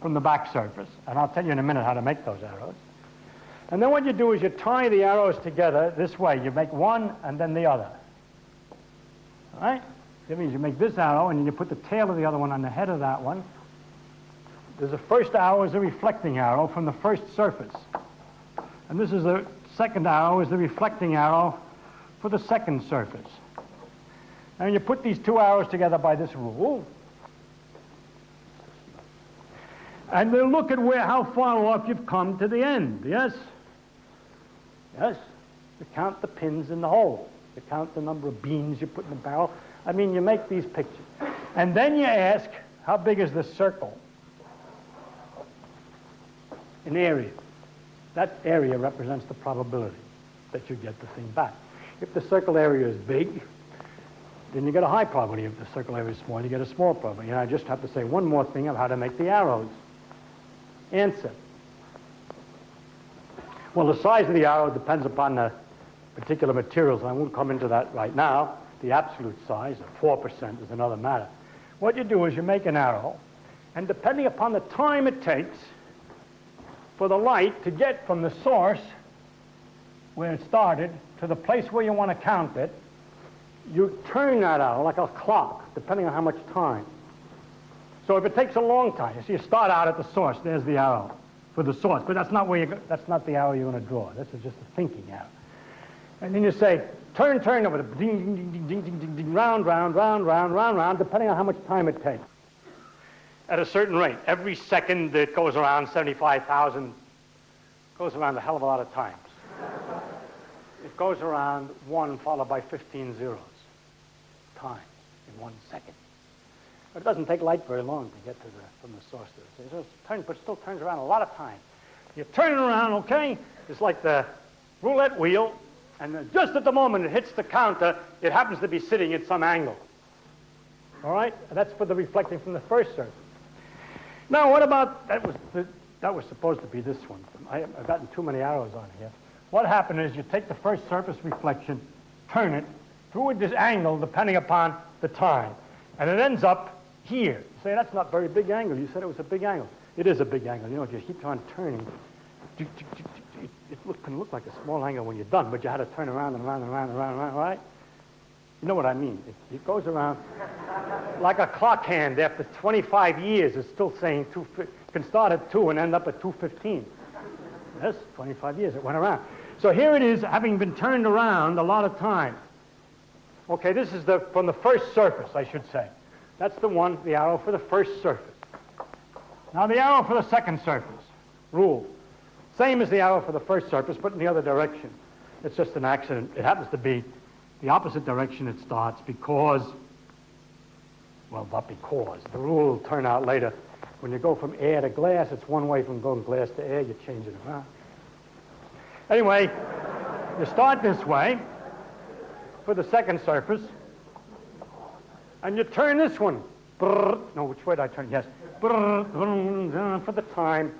from the back surface. And I'll tell you in a minute how to make those arrows. And then what you do is you tie the arrows together this way. You make one and then the other. All right? That means you make this arrow, and then you put the tail of the other one on the head of that one. There's the first arrow is a reflecting arrow from the first surface. And this is the second arrow is the reflecting arrow for the second surface. And you put these two arrows together by this rule. And then look at how far off you've come to the end, yes? Yes? You count the pins in the hole. You count the number of beans you put in the barrel. I mean, you make these pictures. And then you ask, how big is this circle? An area. That area represents the probability that you get the thing back. If the circle area is big, then you get a high probability. If the circle area is small, you get a small probability. And I just have to say one more thing of how to make the arrows. Answer. Well, the size of the arrow depends upon the particular materials, and I won't come into that right now. The absolute size of 4% is another matter. What you do is you make an arrow, and depending upon the time it takes for the light to get from the source where it started to the place where you want to count it, you turn that arrow like a clock, depending on how much time. So if it takes a long time, you see, you start out at the source. There's the arrow for the source, but that's not the arrow you're going to draw. This is just a thinking arrow. And then you say, turn over, ding, ding, ding, ding, ding, ding, ding, round, round, round, round, round, round, depending on how much time it takes. At a certain rate, every second it goes around 75,000, goes around a hell of a lot of times. It goes around 1 followed by 15 zeros times in 1 second. But it doesn't take light very long to get to from the source to the but it still turns around a lot of times. You turn it around, okay? It's like the roulette wheel, and just at the moment it hits the counter, it happens to be sitting at some angle. All right? That's for the reflecting from the first surface. Now, what about, that was supposed to be this one. I've gotten too many arrows on here. What happened is you take the first surface reflection, turn it through this angle depending upon the time, and it ends up here. You say, that's not a very big angle. You said it was a big angle. It is a big angle. You know, if you keep on turning, it can look like a small angle when you're done, but you had to turn around and around and around and around and around, right? You know what I mean. It goes around like a clock hand after 25 years. It's still saying 2. It can start at 2 and end up at 2:15. Yes, 25 years it went around. So here it is, having been turned around a lot of times. Okay, this is from the first surface, I should say. That's the arrow for the first surface. Now the arrow for the second surface, rule. Same as the arrow for the first surface, but in the other direction. It's just an accident. It happens to be the opposite direction it starts because, well, not because. The rule will turn out later. When you go from air to glass, it's one way. From going glass to air, you change it around. Anyway, you start this way for the second surface, and you turn this one. No, which way did I turn? Yes. For the time.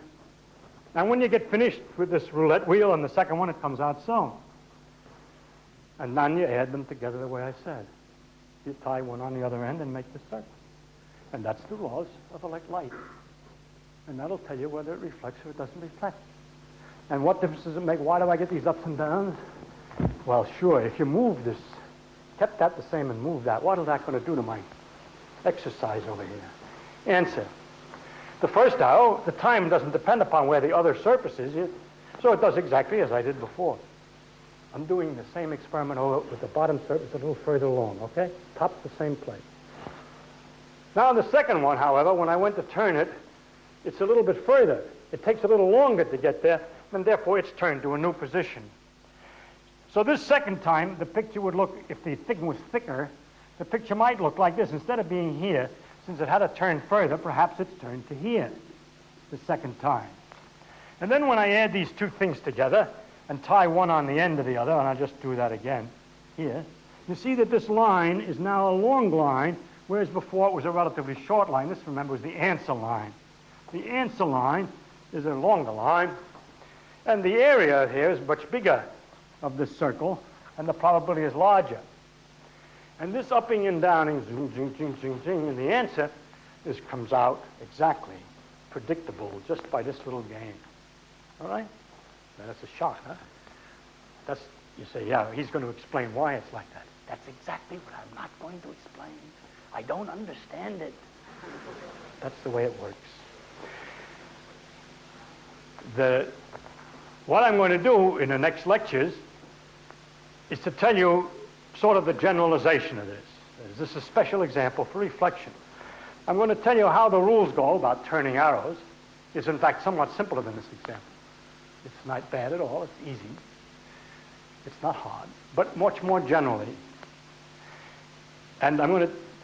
And when you get finished with this roulette wheel on the second one, it comes out so. And then you add them together the way I said. You tie one on the other end and make the circle. And that's the laws of light. And that'll tell you whether it reflects or it doesn't reflect. And what difference does it make? Why do I get these ups and downs? Well, sure, if you move this, kept that the same and moved that, what is that going to do to my exercise over here? Answer. The first arrow, the time doesn't depend upon where the other surface is, so it does exactly as I did before. I'm doing the same experiment with the bottom surface a little further along, okay? Top the same place. Now the second one, however, when I went to turn it, it's a little bit further. It takes a little longer to get there, and therefore it's turned to a new position. So this second time, the picture would look, if the thing was thicker, the picture might look like this. Instead of being here, since it had to turn further, perhaps it's turned to here the second time. And then when I add these two things together and tie one on the end of the other, and I'll just do that again here, you see that this line is now a long line, whereas before it was a relatively short line. This, remember, was the answer line. The answer line is a longer line, and the area here is much bigger of this circle, and the probability is larger. And this upping and downing, zing, zing, zing, zing, zing, and the answer comes out exactly predictable just by this little game. All right? Now that's a shock, huh? You say, yeah, he's going to explain why it's like that. That's exactly what I'm not going to explain. I don't understand it. That's the way it works. What I'm going to do in the next lectures is to tell you sort of the generalization of this. This is a special example for reflection. I'm going to tell you how the rules go about turning arrows. It's in fact somewhat simpler than this example. It's not bad at all. It's easy. It's not hard, but much more generally. And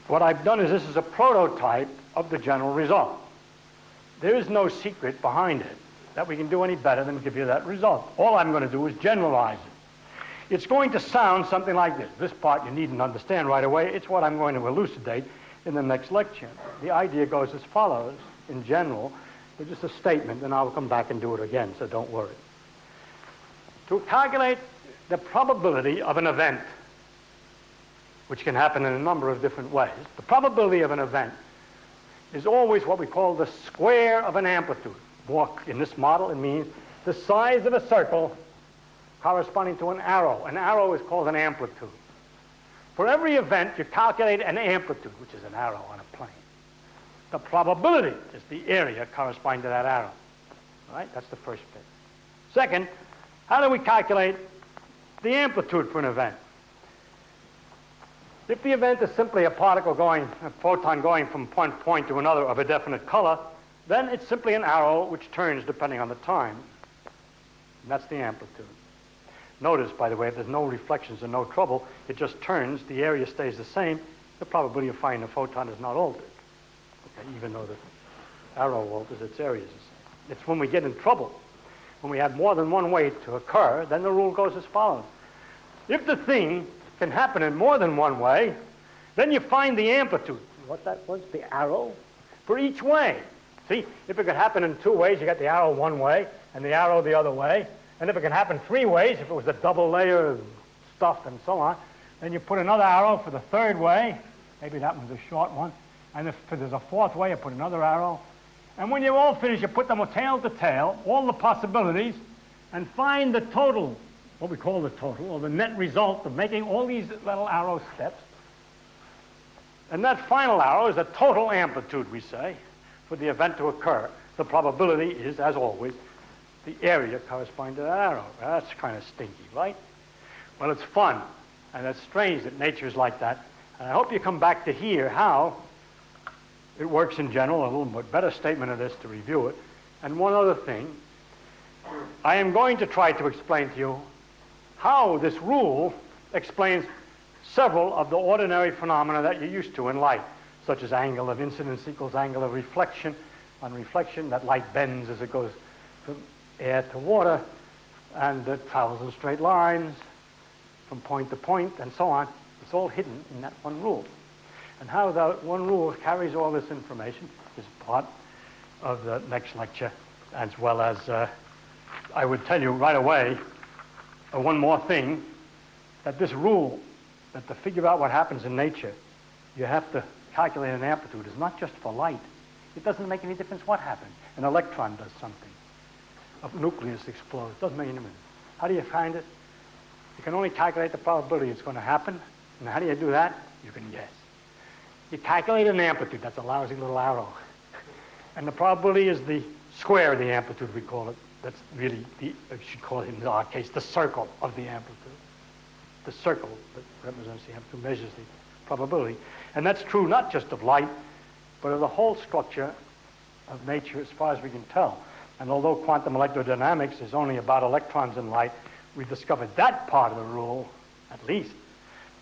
what I've done is this is a prototype of the general result. There is no secret behind it that we can do any better than give you that result. All I'm going to do is generalize it. It's going to sound something like this. This part you needn't understand right away. It's what I'm going to elucidate in the next lecture. The idea goes as follows, in general. It's just a statement, and I'll come back and do it again, so don't worry. To calculate the probability of an event, which can happen in a number of different ways, the probability of an event is always what we call the square of an amplitude. In this model, it means the size of a circle corresponding to an arrow. An arrow is called an amplitude. For every event, you calculate an amplitude, which is an arrow on a plane. The probability is the area corresponding to that arrow. All right? That's the first bit. Second, how do we calculate the amplitude for an event? If the event is simply a photon going from one point to another of a definite color, then it's simply an arrow which turns depending on the time. And that's the amplitude. Notice, by the way, if there's no reflections and no trouble, it just turns, the area stays the same, the probability of finding a photon is not altered. Okay, even though the arrow alters, its area is the same. It's when we get in trouble when we have more than one way to occur, then the rule goes as follows. If the thing can happen in more than one way, then you find the amplitude. What that was, the arrow, for each way. See, if it could happen in two ways, you got the arrow one way and the arrow the other way. And if it can happen three ways, if it was a double layer of stuff and so on, then you put another arrow for the third way. Maybe that one's a short one. And if there's a fourth way, you put another arrow. And when you're all finished, you put them tail to tail, all the possibilities, and find the total, what we call the total, or the net result of making all these little arrow steps. And that final arrow is the total amplitude, we say, for the event to occur. The probability is, as always, the area corresponding to that arrow. That's kind of stinky, right? Well, it's fun, and it's strange that nature is like that. And I hope you come back to hear how it works in general, a little bit better statement of this to review it. And one other thing, I am going to try to explain to you how this rule explains several of the ordinary phenomena that you're used to in light, such as angle of incidence equals angle of reflection. On reflection, that light bends as it goes from air to water, and it travels in straight lines from point to point, and so on. It's all hidden in that one rule. And how that one rule carries all this information is part of the next lecture, as well as I would tell you right away one more thing, that this rule, that to figure out what happens in nature, you have to calculate an amplitude, is not just for light. It doesn't make any difference what happens. An electron does something. A nucleus explodes. It doesn't make any difference. How do you find it? You can only calculate the probability it's going to happen. And how do you do that? You can guess. You calculate an amplitude. That's a lousy little arrow. And the probability is the square of the amplitude, we call it. That's really, we should call it in our case, the circle of the amplitude. The circle that represents the amplitude measures the probability. And that's true not just of light, but of the whole structure of nature as far as we can tell. And although quantum electrodynamics is only about electrons and light, we discovered that part of the rule, at least,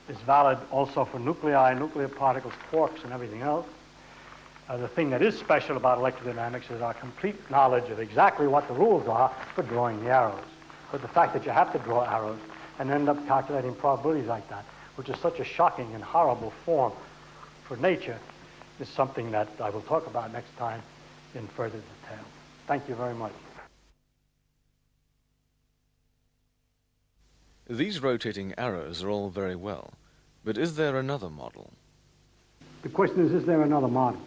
is valid also for nuclei, nuclear particles, quarks, and everything else. The thing that is special about electrodynamics is our complete knowledge of exactly what the rules are for drawing the arrows. But the fact that you have to draw arrows and end up calculating probabilities like that, which is such a shocking and horrible form for nature, is something that I will talk about next time in further detail. Thank you very much. These rotating arrows are all very well, but is there another model? The question is there another model?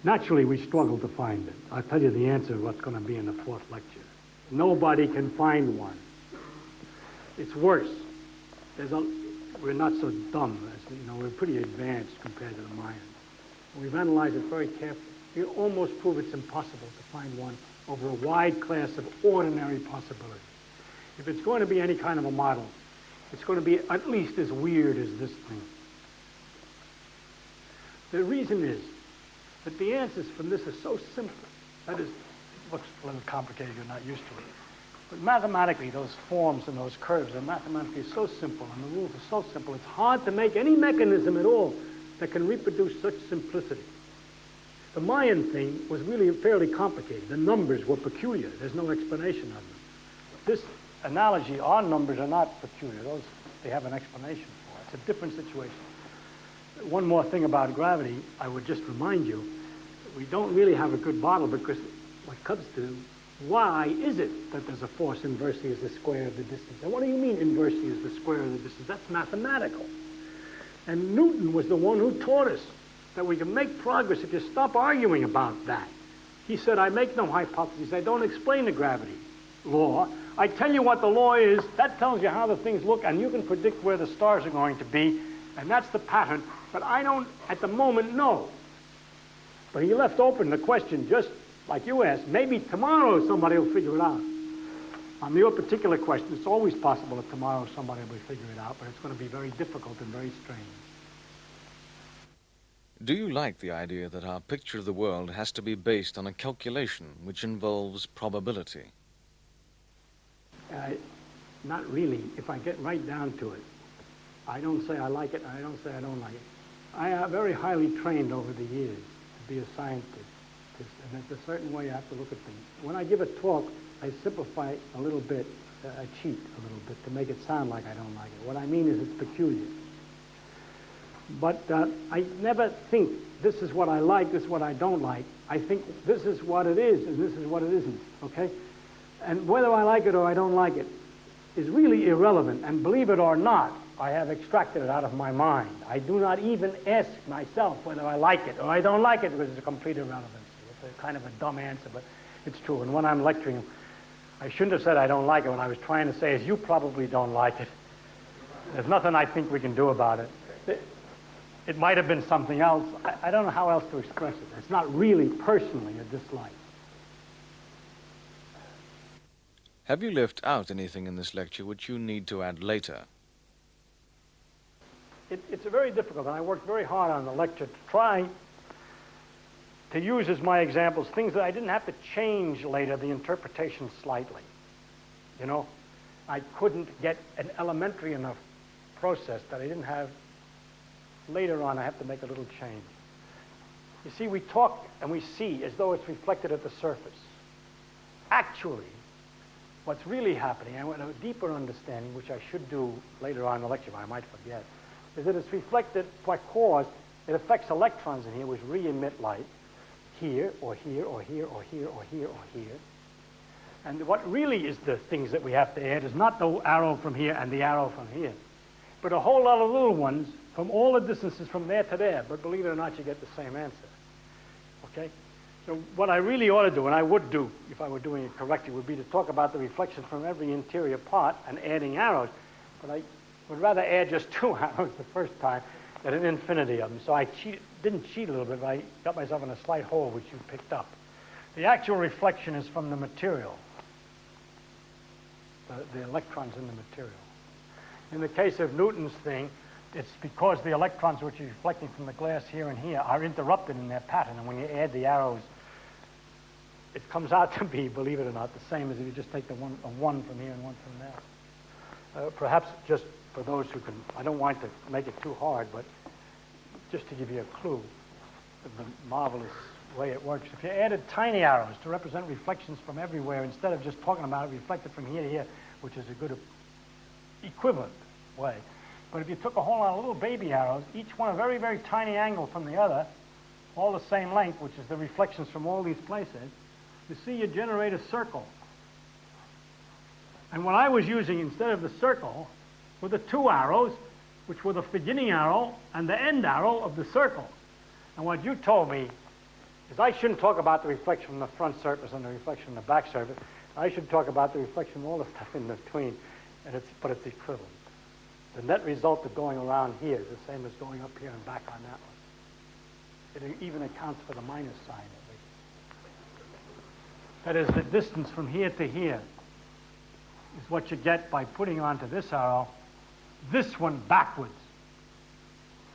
Naturally, we struggle to find it. I'll tell you the answer of what's going to be in the fourth lecture. Nobody can find one. It's worse. We're not so dumb. We're pretty advanced compared to the Mayans. We've analyzed it very carefully. We almost prove it's impossible to find one over a wide class of ordinary possibilities. If it's going to be any kind of a model, it's going to be at least as weird as this thing. The reason is that the answers from this are so simple. That is, it looks a little complicated, you're not used to it. But mathematically, those forms and those curves are mathematically so simple, and the rules are so simple, it's hard to make any mechanism at all that can reproduce such simplicity. The Mayan thing was really fairly complicated. The numbers were peculiar. There's no explanation of them. This analogy, our numbers are not peculiar. Those, they have an explanation for. It's a different situation. One more thing about gravity, I would just remind you, we don't really have a good model because what comes to why is it that there's a force inversely as the square of the distance? And what do you mean inversely as the square of the distance? That's mathematical. And Newton was the one who taught us that we can make progress if you stop arguing about that. He said, I make no hypotheses. I don't explain the gravity law. I tell you what the law is. That tells you how the things look, and you can predict where the stars are going to be, and that's the pattern. But I don't, at the moment, know. But he left open the question, just like you asked. Maybe tomorrow somebody will figure it out. On your particular question, it's always possible that tomorrow somebody will figure it out, but it's going to be very difficult and very strange. Do you like the idea that our picture of the world has to be based on a calculation which involves probability? Not really. If I get right down to it, I don't say I like it, and I don't say I don't like it. I am very highly trained over the years to be a scientist, and there's a certain way I have to look at things. When I give a talk, I simplify a little bit, I cheat a little bit to make it sound like I don't like it. What I mean is it's peculiar. But I never think this is what I like, this is what I don't like. I think this is what it is and this is what it isn't, okay? And whether I like it or I don't like it is really irrelevant. And believe it or not, I have extracted it out of my mind. I do not even ask myself whether I like it or I don't like it because it's a complete irrelevancy. It's a kind of a dumb answer, but it's true. And when I'm lecturing, I shouldn't have said I don't like it. What I was trying to say is you probably don't like it. There's nothing I think we can do about it. It might have been something else. I don't know how else to express it. It's not really personally a dislike. Have you left out anything in this lecture which you need to add later? It's very difficult, and I worked very hard on the lecture to try to use as my examples things that I didn't have to change later, the interpretation slightly. You know, I couldn't get an elementary enough process that I didn't have. Later on, I have to make a little change. You see, we talk and we see as though it's reflected at the surface. Actually, what's really happening, I want a deeper understanding, which I should do later on in the lecture, but I might forget, is that it's reflected because it affects electrons in here, which re-emit light here, or here, or here, or here, or here, or here. And what really is the things that we have to add is not the arrow from here and the arrow from here, but a whole lot of little ones from all the distances from there to there. But believe it or not, you get the same answer. Okay? So what I really ought to do, and I would do if I were doing it correctly, would be to talk about the reflections from every interior part and adding arrows. But I would rather add just 2 arrows the first time than an infinity of them. So I didn't cheat a little bit, but I got myself in a slight hole, which you picked up. The actual reflection is from the material, the electrons in the material. In the case of Newton's thing, it's because the electrons which are reflecting from the glass here and here are interrupted in their pattern, and when you add the arrows, it comes out to be, believe it or not, the same as if you just take a one from here and one from there. Perhaps just for those who can, I don't want to make it too hard, but just to give you a clue of the marvelous way it works. If you added tiny arrows to represent reflections from everywhere, instead of just talking about it reflected from here to here, which is a good equivalent way. But if you took a whole lot of little baby arrows, each one a very, very tiny angle from the other, all the same length, which is the reflections from all these places, you see you generate a circle. And what I was using instead of the circle were the 2 arrows, which were the beginning arrow and the end arrow of the circle. And what you told me is I shouldn't talk about the reflection from the front surface and the reflection from the back surface. I should talk about the reflection from all the stuff in between, but it's equivalent. The net result of going around here is the same as going up here and back on that one. It even accounts for the minus sign at least. That is, the distance from here to here is what you get by putting onto this arrow this one backwards.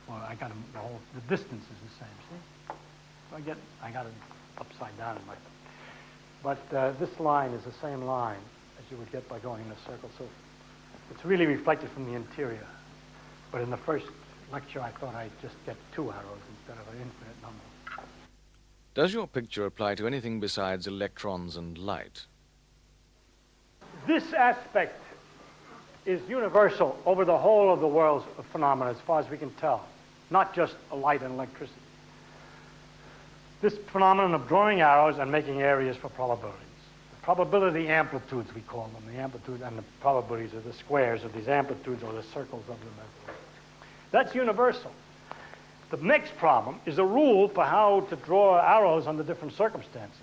Well, I got the distance is the same, see? So I got it upside down in my book. But this line is the same line as you would get by going in a circle. So it's really reflected from the interior. But in the first lecture, I thought I'd just get 2 arrows instead of an infinite number. Does your picture apply to anything besides electrons and light? This aspect is universal over the whole of the world's phenomena, as far as we can tell, not just light and electricity. This phenomenon of drawing arrows and making areas for probabilities. The probability amplitudes, we call them. The amplitude and the probabilities are the squares of these amplitudes or the circles of them. That's universal. The next problem is a rule for how to draw arrows under different circumstances.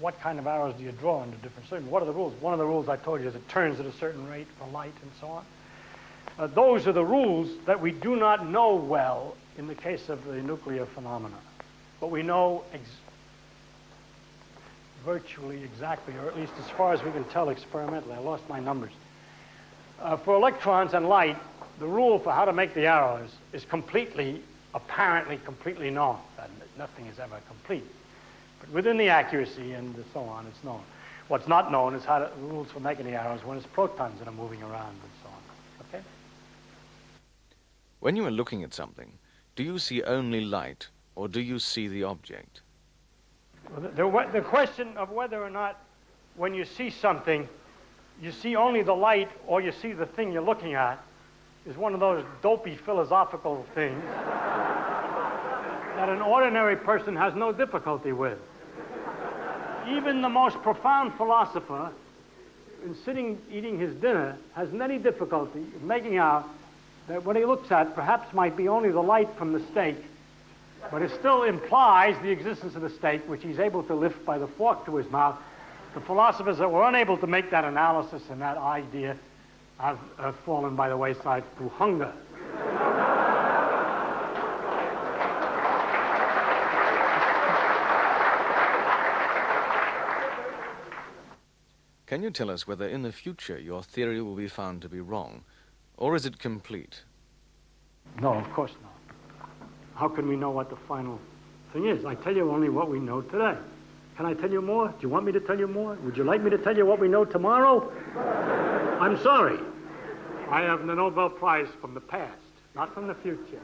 What kind of arrows do you draw under different circumstances? What are the rules? One of the rules I told you is it turns at a certain rate for light and so on. Those are the rules that we do not know well in the case of the nuclear phenomena. But we know virtually exactly, or at least as far as we can tell experimentally. I lost my numbers. For electrons and light, the rule for how to make the arrows is apparently completely known. Nothing is ever complete. But within the accuracy and so on, it's known. What's not known is the rules for making the arrows when it's protons that are moving around and so on. Okay? When you are looking at something, do you see only light, or do you see the object? The question of whether or not when you see something, you see only the light or you see the thing you're looking at is one of those dopey philosophical things that an ordinary person has no difficulty with. Even the most profound philosopher, in sitting eating his dinner, has any difficulty in making out that what he looks at perhaps might be only the light from the steak, but it still implies the existence of the steak, which he's able to lift by the fork to his mouth. The philosophers that were unable to make that analysis and that idea have fallen by the wayside through hunger. Can you tell us whether in the future your theory will be found to be wrong, or is it complete? No, of course not. How can we know what the final thing is? I tell you only what we know today. Can I tell you more? Do you want me to tell you more? Would you like me to tell you what we know tomorrow? I'm sorry. I have the Nobel Prize from the past, not from the future.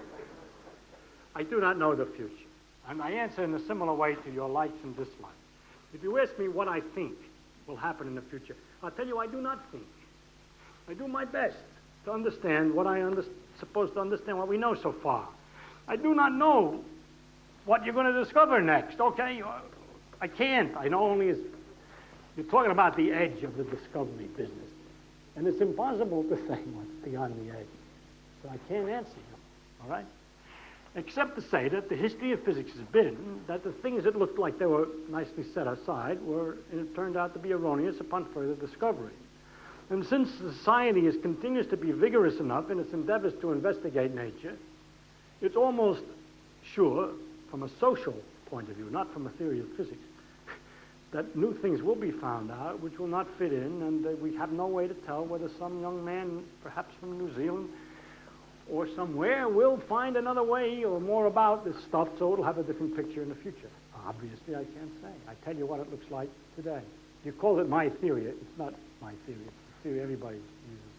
I do not know the future. And I answer in a similar way to your likes and dislikes. If you ask me what I think will happen in the future, I'll tell you I do not think. I do my best to understand what supposed to understand what we know so far. I do not know what you're going to discover next, okay? I can't. I know only as you're talking about the edge of the discovery business. And it's impossible to say what's beyond the edge. So I can't answer you, all right? Except to say that the history of physics has been that the things that looked like they were nicely set aside it turned out to be erroneous upon further discovery. And since society continues to be vigorous enough in its endeavors to investigate nature, it's almost sure, from a social point of view, not from a theory of physics, that new things will be found out which will not fit in, and we have no way to tell whether some young man, perhaps from New Zealand or somewhere, will find another way or more about this stuff, so it'll have a different picture in the future. Obviously, I can't say. I tell you what it looks like today. You call it my theory. It's not my theory. It's the theory everybody uses.